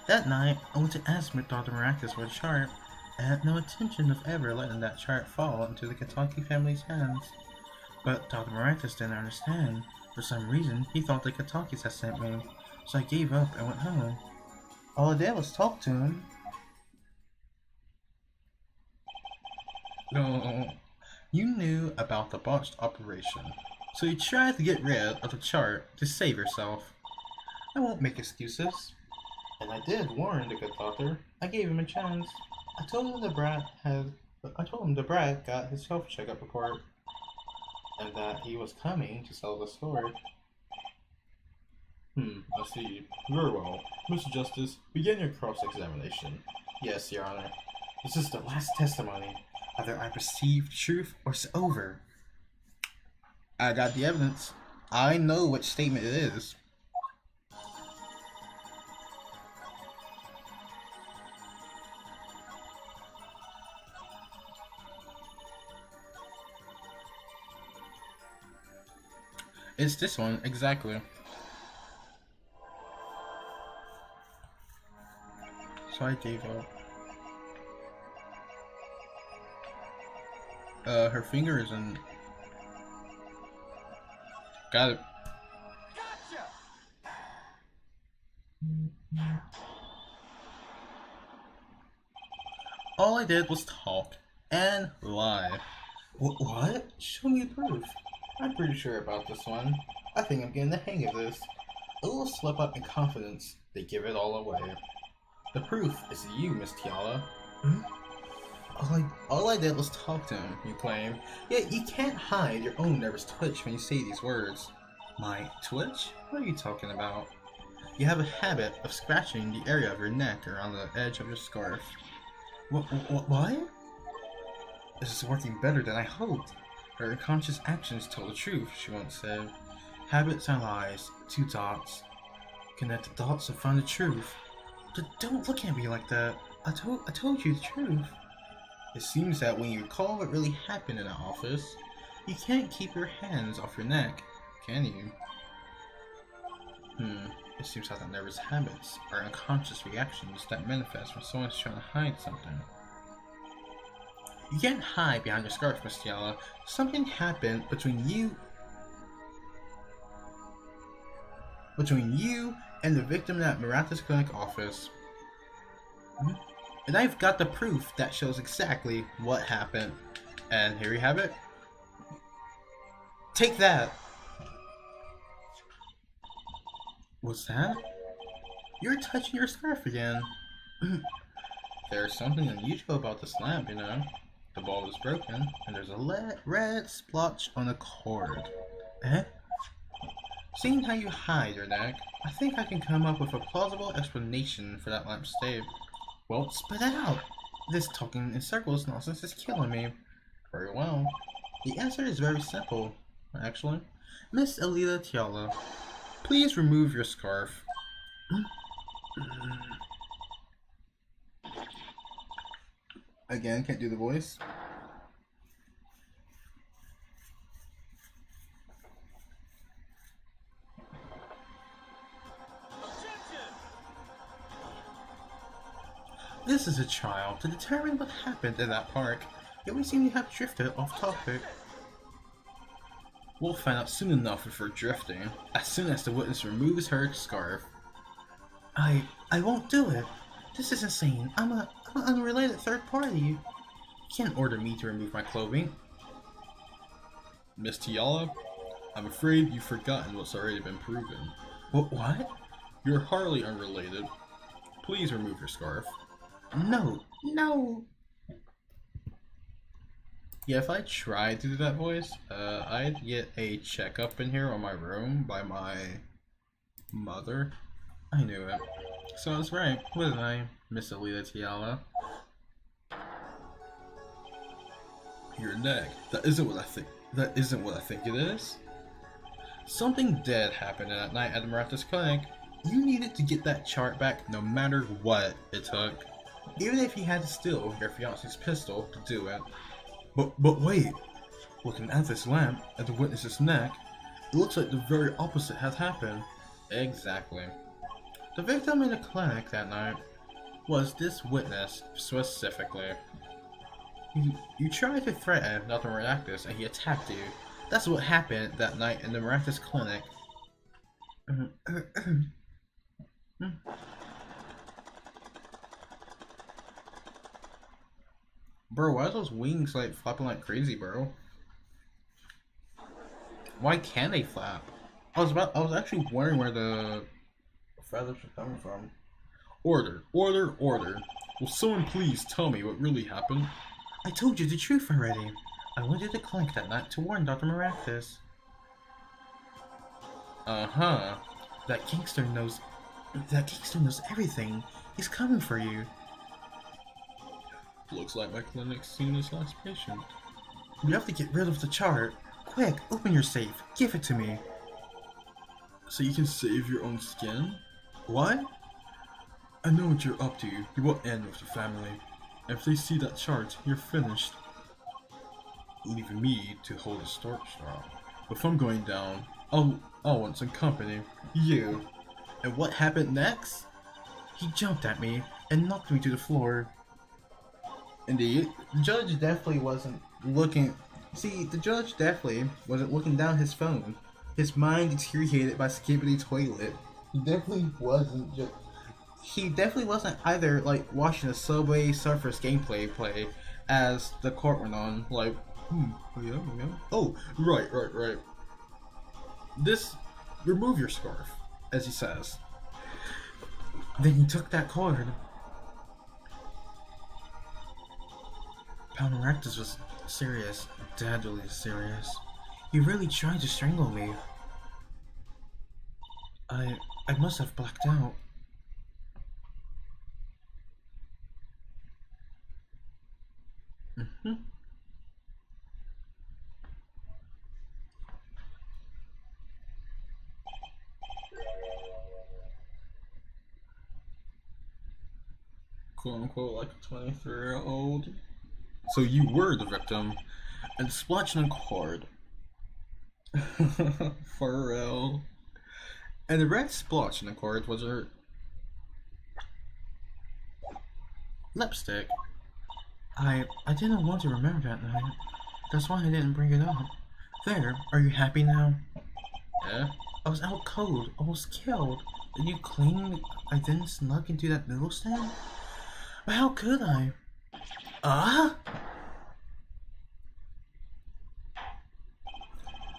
That night, I went to ask Dr. Maractus for a chart. I had no intention of ever letting that chart fall into the Kataki family's hands. But Dr. Maractus didn't understand. For some reason, he thought the Katakis had sent me, so I gave up and went home. All I did was talk to him. No, you knew about the botched operation, so you tried to get rid of the chart to save yourself. I won't make excuses. And I did warn the good doctor. I gave him a chance. I told him the brat got his health checkup report, and that he was coming to sell the sword. I see. Very well. Mr. Justice, begin your cross-examination. Yes, Your Honor. This is the last testimony. Either I perceive truth or it's over. I got the evidence. I know which statement it is. It's this one, exactly. So I gave up. Her finger isn't. Got it. Gotcha. All I did was talk and lie. What? Show me the proof. I'm pretty sure about this one. I think I'm getting the hang of this. A little slip up in confidence, they give it all away. The proof is you, Miss Tiala. All I did was talk to him, you claim. Yet you can't hide your own nervous twitch when you say these words. My twitch? What are you talking about? You have a habit of scratching the area of your neck around the edge of your scarf. What? This is working better than I hoped. Her unconscious actions tell the truth, she once said. Habits and lies, 2 dots. Connect the dots and find the truth. Don't look at me like that. I told you the truth. It seems that when you recall what really happened in the office, you can't keep your hands off your neck, can you? It seems like the nervous habits are unconscious reactions that manifest when someone's trying to hide something. You can't hide behind your scarf, Miss Tiala. Something happened between you and the victim in that Maractus Clinic office. And I've got the proof that shows exactly what happened. And here you have it. Take that! What's that? You're touching your scarf again. There's something unusual about this lamp, you know. The bulb is broken, and there's a red splotch on the cord. Eh? Seeing how you hide your neck, I think I can come up with a plausible explanation for that lamp's state. Well, spit it out! This talking in circles nonsense is killing me. Very well. The answer is very simple, actually. Miss Alita Tiala, please remove your scarf. Again, can't do the voice. This is a trial to determine what happened in that park, yet we seem to have drifted off topic. We'll find out soon enough if we're drifting, as soon as the witness removes her scarf. I won't do it. This is insane. I'm an unrelated third party. You can't order me to remove my clothing. Miss Tiala, I'm afraid you've forgotten what's already been proven. What? You're hardly unrelated. Please remove your scarf. No, no. Yeah, if I tried to do that voice, I'd get a checkup in here on my room by my mother. I knew it. So I was right, wasn't I, Miss Alita Tiala? Your neck. That isn't what I think. That isn't what I think it is. Something dead happened that night at the Maractus Clinic. You needed to get that chart back no matter what it took. Even if you had to steal your fiance's pistol to do it. But wait. Looking at this lamp, at the witness's neck, it looks like the very opposite has happened. Exactly. The victim in the clinic that night was this witness specifically. You tried to threaten Dr. Maractus and he attacked you. That's what happened that night in the Maractus Clinic. Bro, why are those wings like flapping like crazy, bro? Why can't they flap? I was actually wondering where the feathers are coming from. Order. Will someone please tell me what really happened? I told you the truth already. I went to the clinic that night to warn Dr. Maractus. Uh-huh. That gangster knows everything. He's coming for you. Looks like my clinic's seen his last patient. You have to get rid of the chart. Quick, open your safe. Give it to me. So you can save your own skin? What? I know what you're up to. You won't end with your family. If they see that chart, you're finished. Leaving me to hold a storage straw. If I'm going down, I'll want some company. You. And what happened next? He jumped at me and knocked me to the floor. Indeed, the judge definitely wasn't looking. See, the judge definitely wasn't looking down his phone. His mind deteriorated by skipping the toilet. He definitely wasn't either like watching a Subway Surfers gameplay play as the court went on. Like, yeah. Oh, right. This, remove your scarf, as he says. Then he took that card. Maractus was serious, deadly serious. He really tried to strangle me. I must have blacked out. Quote unquote, like a 23-year-old. So you were the victim, and splotching a cord. For real. And the red splotch in the cord was her lipstick. I didn't want to remember that night. That's why I didn't bring it up. There, are you happy now? Yeah. I was out cold, almost killed. And you claim I didn't snuck into that noodle stand? But how could I?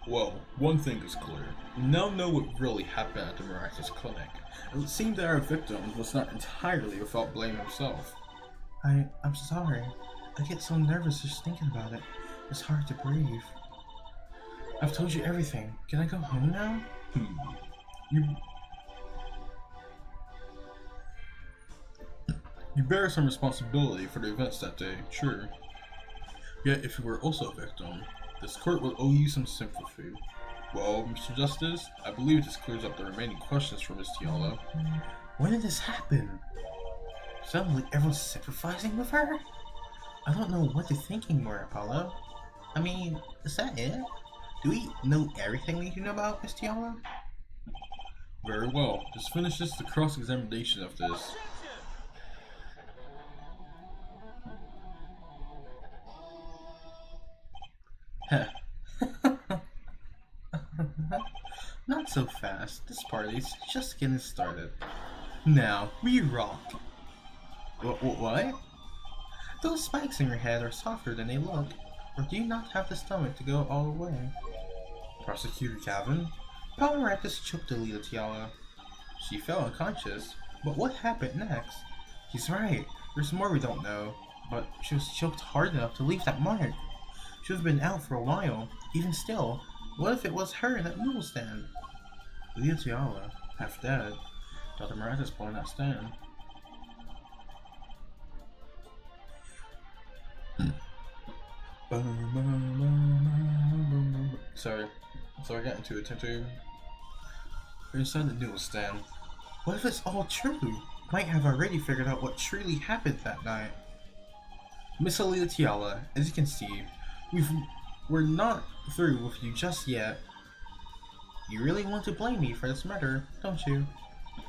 Well, one thing is clear. We now know what really happened at the Maractus Clinic. It seemed that our victim was not entirely without blame himself. I'm sorry. I get so nervous just thinking about it. It's hard to breathe. I've told you everything. Can I go home now? You bear some responsibility for the events that day, sure. Yet if you were also a victim, this court will owe you some sympathy. Well, Mr. Justice, I believe this clears up the remaining questions for Miss Tiala. When did this happen? Suddenly everyone's sympathizing with her? I don't know what to think anymore, Apollo. I mean, is that it? Do we know everything we need to know about Miss Tiala? Very well. This finishes the cross-examination of this. Heh. Not so fast. This party's just getting started. Now, we rock. What? Those spikes in your head are softer than they look. Or do you not have the stomach to go all the way? Prosecutor Gavin? Dr. Maractus choked Alita Tiala. She fell unconscious, but what happened next? He's right, there's more we don't know, but she was choked hard enough to leave that mark. She has been out for a while. Even still, what if it was her in that noodle stand? Alita Tiala, half dead. Dr. Maractus pulling that stand. Sorry, I got into it too. We're inside the noodle stand. What if it's all true? Might have already figured out what truly happened that night. Miss Alita Tiala, as you can see, we're not through with you just yet. You really want to blame me for this murder, don't you?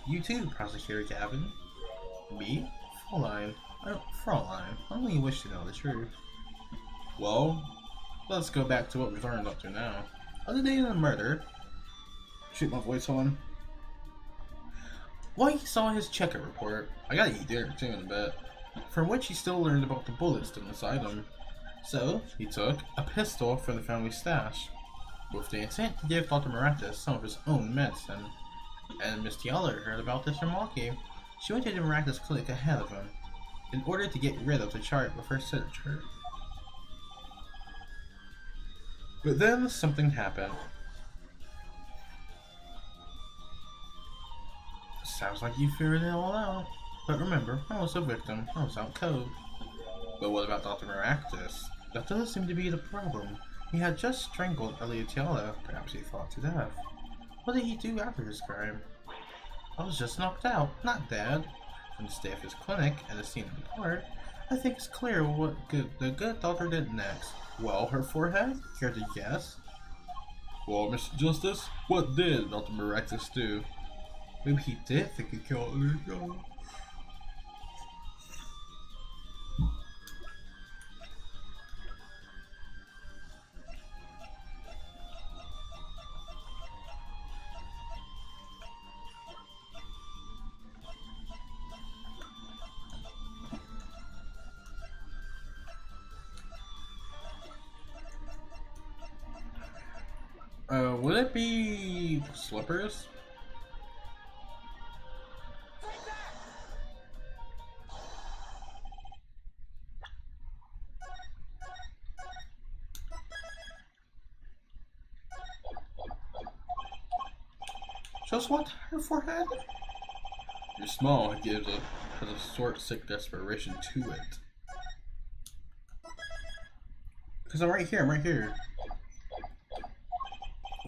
You too, Prosecutor Gavin. Me? Fraulein. Fraulein, I only wish to know the truth. Well, let's go back to what we've learned up to now. On the day of the murder... Shoot, my voice on. Well, he saw his check-out report. I gotta eat dinner too in a bit. From which he still learned about the bullets still inside him. So, he took a pistol from the family stash, with the intent to give Dr. Maractus some of his own medicine. And Miss Tiala heard about this from Maki. She went to the Maractus clinic ahead of him, in order to get rid of the chart with her signature. But then something happened. Sounds like you figured it all out. But remember, I was a victim. I was out cold. But what about Dr. Maractus? That doesn't seem to be the problem. He had just strangled Alita Tiala. Perhaps he fought to death. What did he do after his crime? I was just knocked out, not dead. From the stay of his clinic and the scene in the park, I think it's clear what the good doctor did next. Well, her forehead? Care to guess? Well, Mr. Justice, what did Dr. Maractus do? Maybe he did think he killed Alita. Would it be slippers? Just what? Her forehead? Your smile gives has a sort sick desperation to it. Because I'm right here.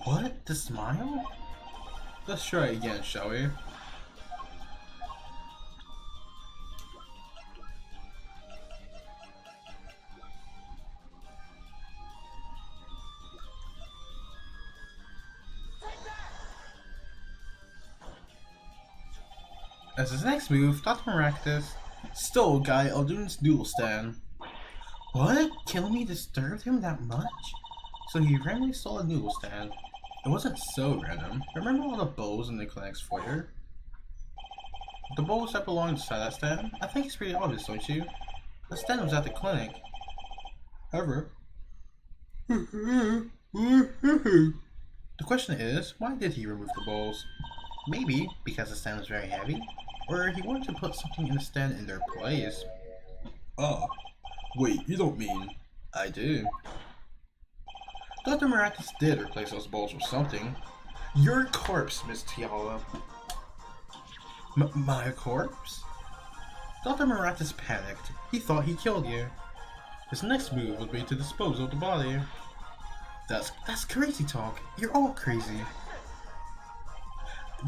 What? The smile? Let's try it again, shall we? As his next move, Dr. Maractus stole Guy Aldun's noodle stand. What? Killing me disturbed him that much? So he randomly stole a noodle stand. It wasn't so random. Remember all the bowls in the clinic's foyer? The bowls that belonged inside that stand? I think it's pretty obvious, don't you? The stand was at the clinic. However, the question is, why did he remove the bowls? Maybe because the stand was very heavy, or he wanted to put something in the stand in their place. Ah, wait, you don't mean... I do. Dr. Maractus did replace those bowls with something. Your corpse, Miss Tiala. My corpse? Dr. Maractus panicked. He thought he killed you. His next move would be to dispose of the body. That's crazy talk. You're all crazy.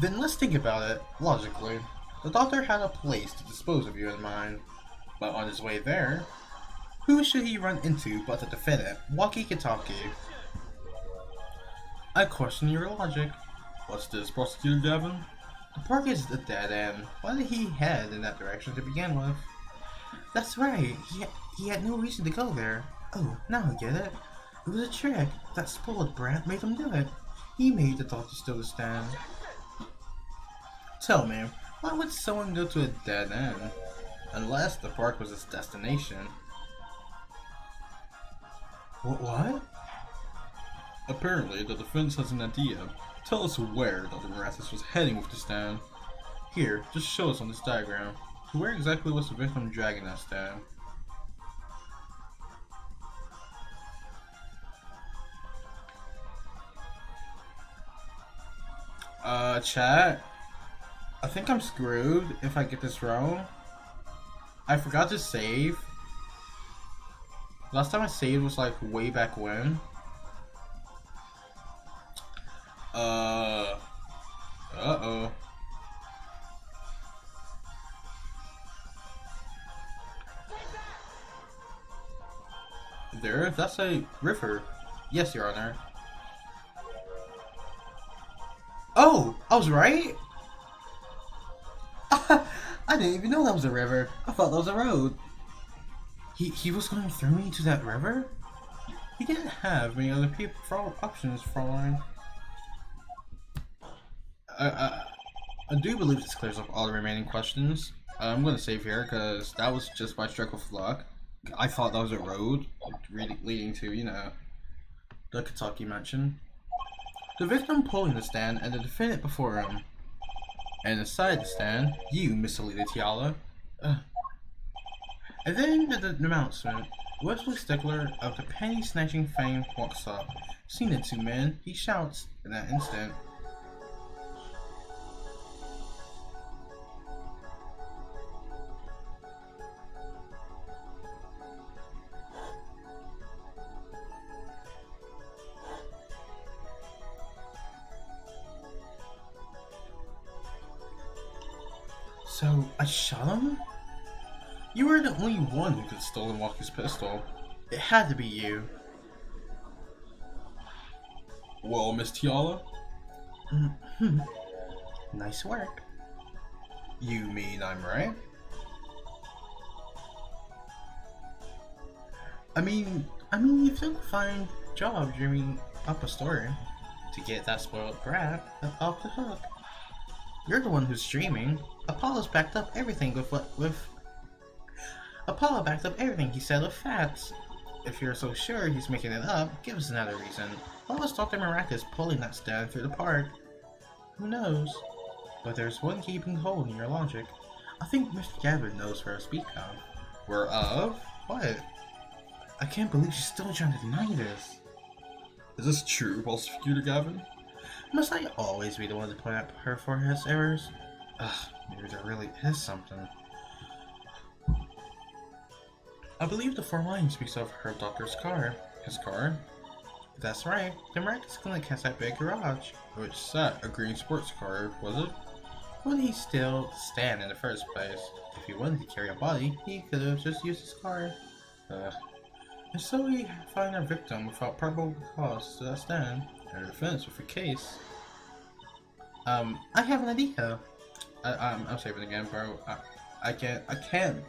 Then let's think about it, logically. The doctor had a place to dispose of you in mind. But on his way there, who should he run into but the defendant, Walkie Kitaki? I question your logic. What's this, Prosecutor Gavin? The park is a dead end. Why did he head in that direction to begin with? That's right. He had no reason to go there. Oh, now I get it. It was a trick. That spoiled brat made him do it. He made the doctor steal the stand. Tell me, why would someone go to a dead end? Unless the park was his destination. What? Apparently, the defense has an idea. Tell us where Dr. Miraculous was heading with the stand. Here, just show us on this diagram. Where exactly was the victim dragging that stand? Chat? I think I'm screwed if I get this wrong. I forgot to save. Last time I saved was like way back when. Uh-oh. There? That's a river. Yes, Your Honor. Oh! I was right? I didn't even know that was a river. I thought that was a road. He was going through me to that river? He didn't have many other people for options, Fraulein. I do believe this clears up all the remaining questions. I'm gonna save here because that was just by stroke of luck. I thought that was a road leading to, you know, the Kentucky mansion. The victim pulling the stand and the defendant before him. And inside the stand, you, Miss Alita Tiala. And then the announcement. Wesley Stickler of the penny snatching fame walks up. Seeing the two men, he shouts in that instant. So, I shot him? You were the only one who could have stolen Walker's pistol. It had to be you. Well, Miss Tiala? Nice work. You mean I'm right? I mean, you've done a fine job dreaming up a story to get that spoiled brat off the hook. You're the one who's dreaming. Apollo backed up everything he said with facts. If you're so sure he's making it up, give us another reason. What was Dr. Miraculous pulling that stand through the park? Who knows? But there's one gaping hole in your logic. I think Mr. Gavin knows where I speak of. Where of? What? I can't believe she's still trying to deny this. Is this true, Prosecutor Gavin? Must I always be the one to point out her forehead's errors? Ugh, maybe there really is something. I believe the foreline speaks of her doctor's car. His car? That's right. The Miraculous Clinic has that big garage. Which sat a green sports car, was it? Would he still stand in the first place? If he wanted to carry a body, he could have just used his car. And so we find our victim without probable cause to that stand. And a defense with a case. I have an idea. I'm saving again, bro. I can't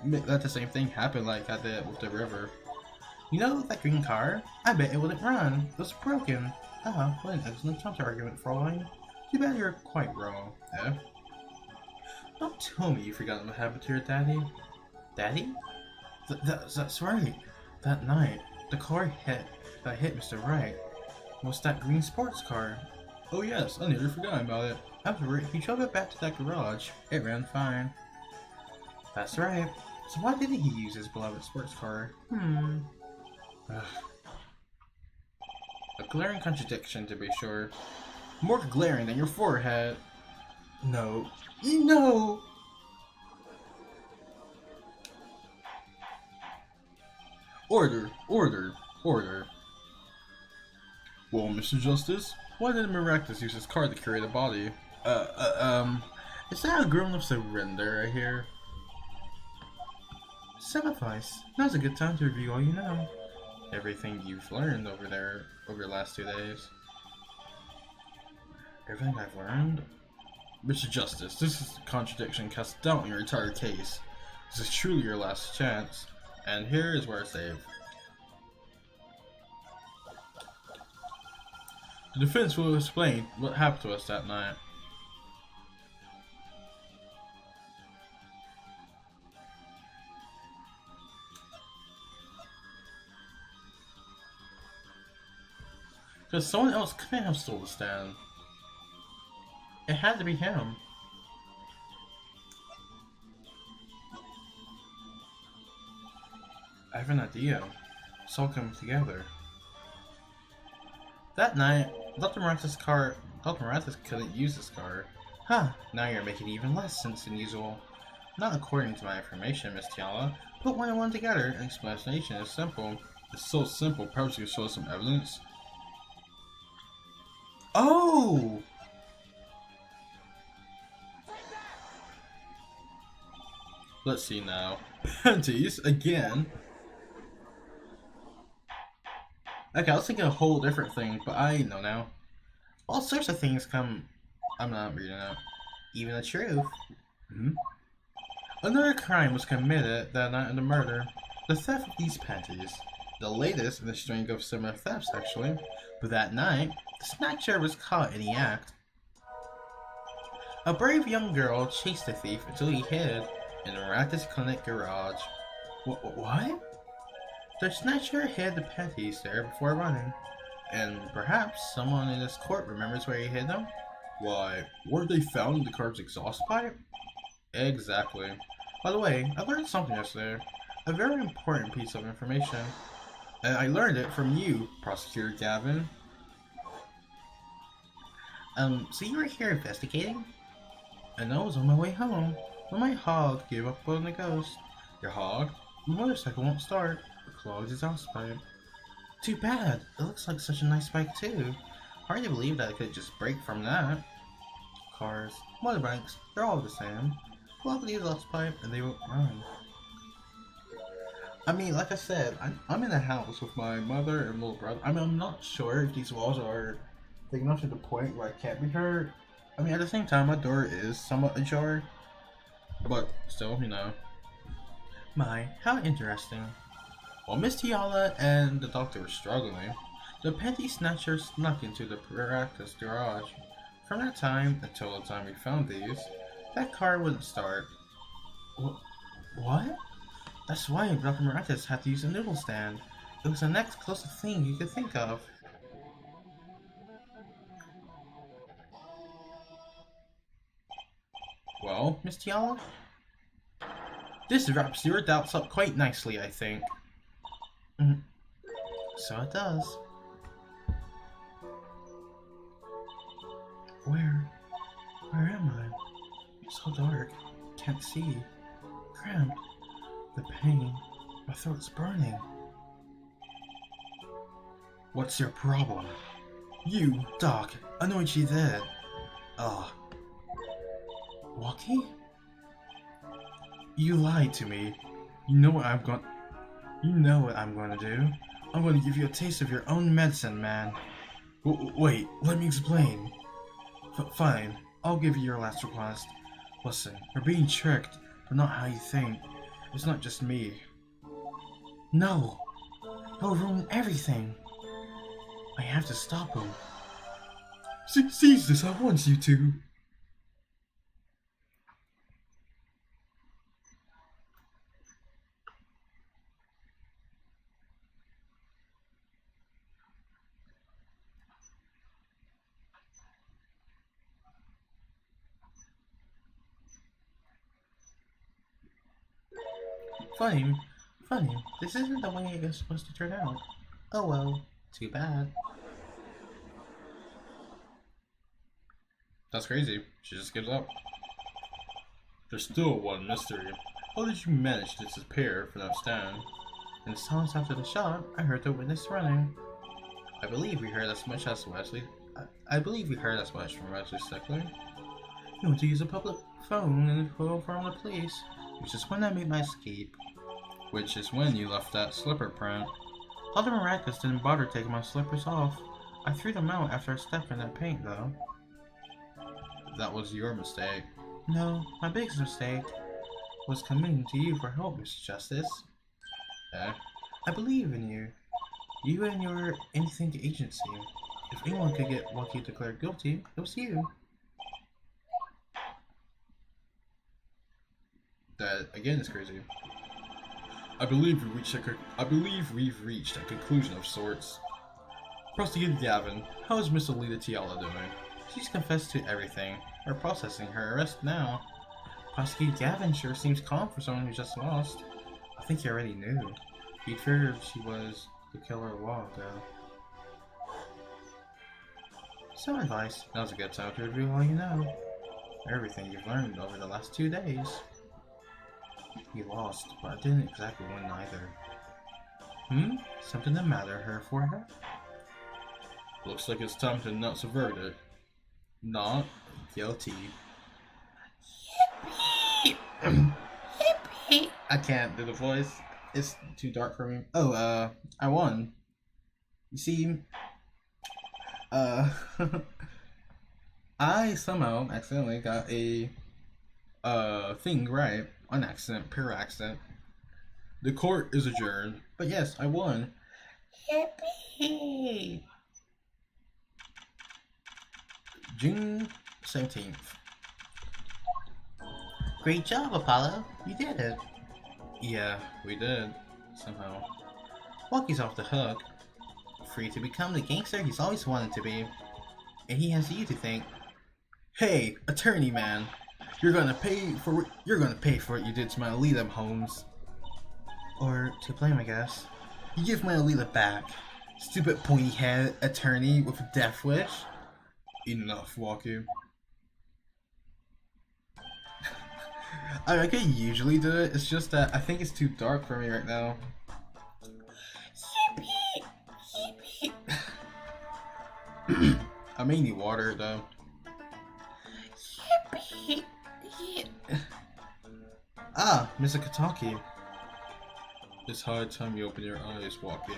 let the same thing happen like I did with the river. You know that green car? I bet it wouldn't run. It was broken. Ah, what an excellent counter argument, Fraulein. Too bad you're quite wrong, eh? Don't tell me you've forgotten what happened to your daddy. Daddy? That's right. That night, the car that hit Mr. Wright was that green sports car. Oh yes, I nearly forgot about it. Afterward, he drove it back to that garage. It ran fine. That's right. So why didn't he use his beloved sports car? Ugh. A glaring contradiction, to be sure. More glaring than your forehead. No. No! Order, order, order. Well, Mr. Justice, why did Miraculous use his car to carry the body? Is that a grown-up surrender I hear? Sacrifice. Now's a good time to review all you know. Everything you've learned over the last 2 days. Everything I've learned? Mr. Justice, this is a contradiction cast doubt on your entire case. This is truly your last chance. And here is where I save. The defense will explain what happened to us that night. Because someone else couldn't have stolen the stand. It had to be him. I have an idea. It's all coming together. That night, Dr. Marathis couldn't use this car. Huh, now you're making even less sense than usual. Not according to my information, Miss Tiala. Put one and one together, an explanation is simple. It's so simple, perhaps you could show us some evidence? Oh! Let's see now. Panties, again? Okay, I was thinking a whole different thing, but I know now. All sorts of things come... I'm not reading it. Even the truth. Another crime was committed that night of the murder. The theft of these panties. The latest in a string of similar thefts, actually. But that night, the snatcher was caught in the act. A brave young girl chased the thief until he hid in the Marathis Clinic garage. What? The snatcher hid the panties there before running. And perhaps someone in this court remembers where he hid them? Why, weren't they found in the car's exhaust pipe? Exactly. By the way, I learned something yesterday. A very important piece of information. And I learned it from you, Prosecutor Gavin. So you were here investigating? And I was on my way home when my hog gave up on the ghost. Your hog? The motorcycle won't start. It clogged his exhaust pipe. Too bad. It looks like such a nice bike too. Hard to believe that it could just break from that. Cars, motorbikes, they're all the same. Clog the exhaust pipe and they won't run. I mean, like I said, I'm in a house with my mother and little brother. I mean, I'm not sure if these walls are big enough to the point where I can't be heard. I mean, at the same time, my door is somewhat ajar. But still, you know. My, how interesting. While Miss Tiala and the doctor were struggling, the panty snatcher snuck into the Marathis garage. From that time until the time we found these, that car wouldn't start. What? That's why Dr. Marathis had to use a noodle stand. It was the next closest thing you could think of. Well, Miss Tiala? This wraps your doubts up quite nicely, I think. So it does. Where am I? It's so dark. Can't see. Cramped. The pain. My throat's burning. What's your problem? You, Doc. I know what you did. Walkie? You lied to me. You know what I'm gonna do. I'm gonna give you a taste of your own medicine, man. Wait, let me explain. Fine, I'll give you your last request. Listen, you're being tricked, but not how you think. It's not just me. No! He'll ruin everything! I have to stop him. Seize this at once, you two! Funny, this isn't the way it was supposed to turn out. Oh well, too bad. That's crazy. She just gives up. There's still one mystery. How did you manage to disappear from that stand? In the silence after the shot, I heard the witness running. I believe we heard as much from Wesley Stickler. He went to use a public phone and inform the police, which is when I made my escape. Which is when you left that slipper print. Dr. Marathis didn't bother taking my slippers off. I threw them out after I stepped in that paint, though. That was your mistake. No, my biggest mistake was coming to you for help, Mr. Justice. I believe in you. You and your Anything agency. If anyone could get Lucky declared guilty, it was you. That, again, is crazy. I believe we've reached a conclusion of sorts. Prosecutor Gavin, how is Miss Alita Tiala doing? She's confessed to everything. We're processing her arrest now. Prosecutor Gavin sure seems calm for someone who just lost. I think he already knew. He figured she was the killer a while ago. Some advice. Now's a good time to review all you know. Everything you've learned over the last 2 days. You lost, but I didn't exactly win either. Something the matter her forehead? Looks like it's time to announce a verdict. Not guilty. Yippee! I can't do the voice. It's too dark for me. Oh, I won. You see, I somehow accidentally got a thing right on accident, pure accident. The court is adjourned, but yes, I won. Yippee! June 17th. Great job, Apollo. You did it. Yeah, we did. Somehow. Walkie's off the hook. Free to become the gangster he's always wanted to be. And he has you to thank. Hey, attorney man. You're gonna pay for what you did to my Alita, Holmes. Or to blame, I guess. You give my Alita back. Stupid pointy head attorney with a death wish. Enough, Walkie. I could usually do it, it's just that I think it's too dark for me right now. Yippee! Yippee! I may need water though. Yippee! Yeah. Ah, Mr. Kataki. It's high time you open your eyes, Walkie.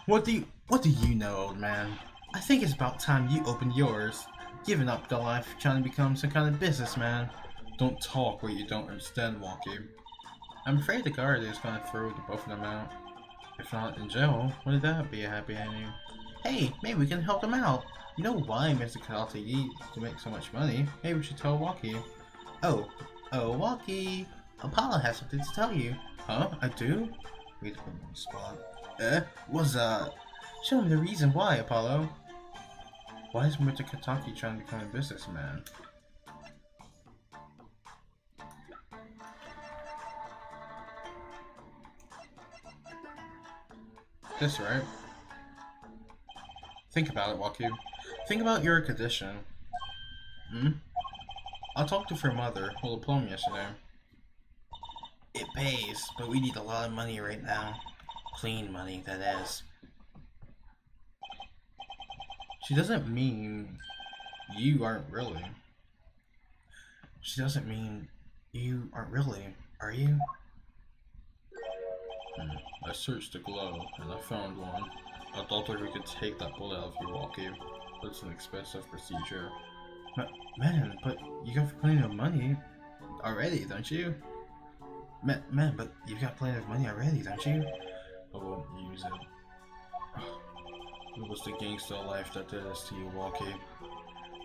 What do you know, old man? I think it's about time you opened yours. Giving up the life, trying to become some kind of businessman. Don't talk what you don't understand, Walkie. I'm afraid the guard is gonna throw the both of them out. If not in jail, wouldn't that be a happy ending? Hey, maybe we can help them out. You know why Mr. Kalata eats to make so much money? Maybe we should tell Walkie. Oh, Walkie. Apollo has something to tell you. Huh? I do? Wait to put me on the spot. What's that? Show me the reason why, Apollo. Why is Mr. Kataki trying to become a businessman? That's right. Think about it, Walkie. Think about your condition. I talked to her mother, who applied me yesterday. It pays, but we need a lot of money right now. Clean money, that is. She doesn't mean you aren't really. She doesn't mean you aren't really, are you? I searched the glove and I found one. I thought that we could take that bullet out of you, Walkie. But it's an expensive procedure. Man, but you got plenty of money already, don't you? Man, but you got plenty of money already, don't you? I won't use it. It was the gangster life that did this to you, Walkie.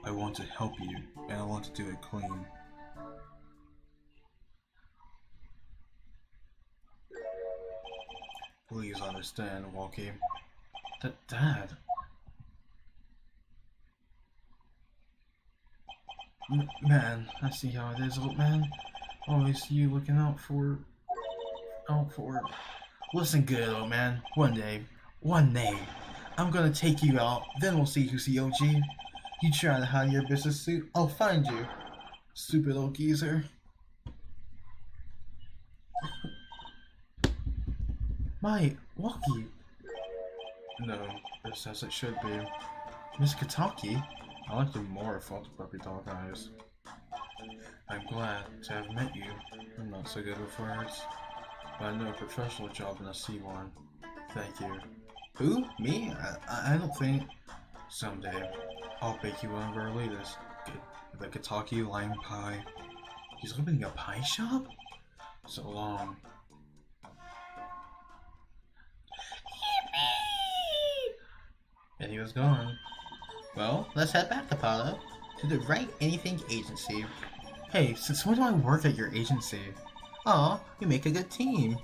I want to help you, and I want to do it clean. Please understand, Walkie. Dad. Man, I see how it is, old man. Always see you looking out for... Listen good, old man. One day, I'm gonna take you out, then we'll see who's the OG. You try to hide your business suit, I'll find you. Stupid old geezer. My Walkie. No, it's as it should be. Miss Kataki? I like the more fault puppy dog eyes. I'm glad to have met you. I'm not so good with words, but I know a professional job and I see one. Thank you. Who? Me? I don't think... Someday, I'll bake you one of our latest. The Kataki lime pie. He's opening a pie shop? So long. Yippee! And he was gone. Well, let's head back, Apollo, to the Right Anything Agency. Hey, since when do I work at your agency? Aw, we make a good team.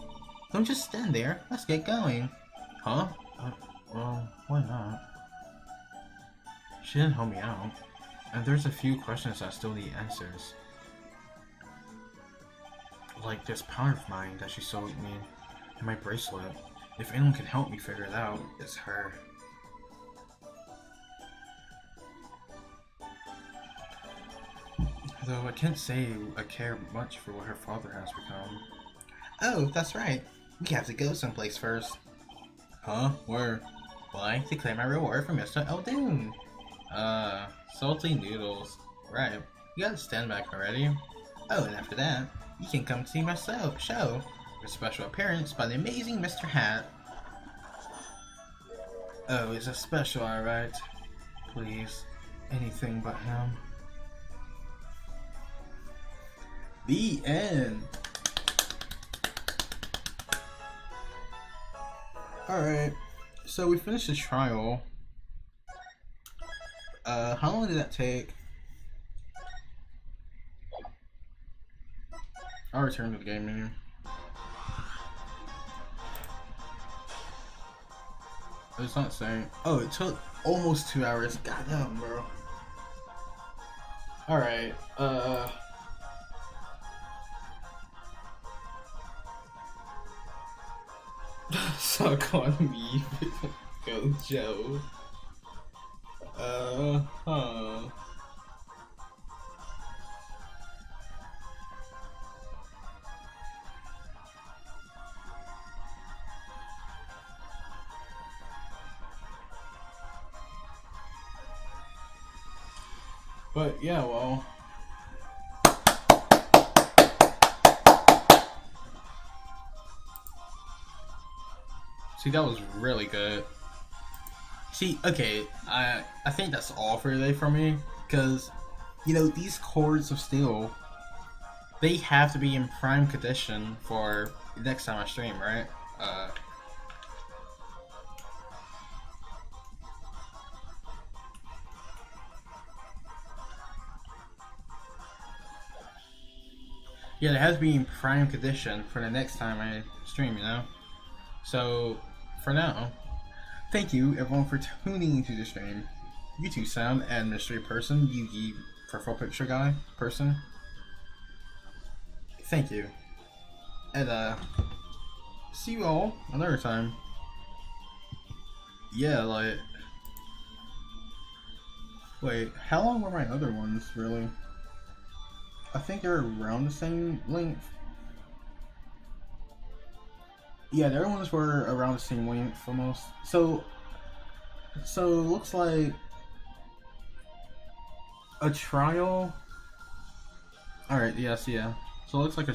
Don't just stand there, let's get going. Huh? Well, why not? She didn't help me out. And there's a few questions that still need answers. Like this power of mine that she sold me and my bracelet. If anyone can help me figure it out, it's her. Though I can't say I care much for what her father has become. Oh, that's right. We have to go someplace first. Huh? Where? Why? To claim my reward from Mr. Eldoon. Salty noodles. Right. You gotta stand back already. Oh, and after that, you can come see my show. A special appearance by the amazing Mr. Hat. Oh, it's a special, alright. Please. Anything but him. The end. Alright, so we finished the trial. How long did that take? I'll return to the game menu. It's not saying. Oh, it took almost 2 hours. Goddamn, bro. Alright, suck on me, Gojo. Huh. But yeah, well. See, that was really good. See, okay, I think that's all for today from me, because, you know, these cords of steel, they have to be in prime condition for next time I stream, right? Yeah, they have to be in prime condition for the next time I stream, you know? So, for now, thank you everyone for tuning into the stream. You too, Sam and Mystery Person, Yugi Profile Picture Guy Person. Thank you. And, see you all another time. Yeah, like... Wait, how long were my other ones, really? I think they're around the same length. Yeah, the other ones were around the same length almost. So looks like a trial. Alright, yes, yeah. So it looks like a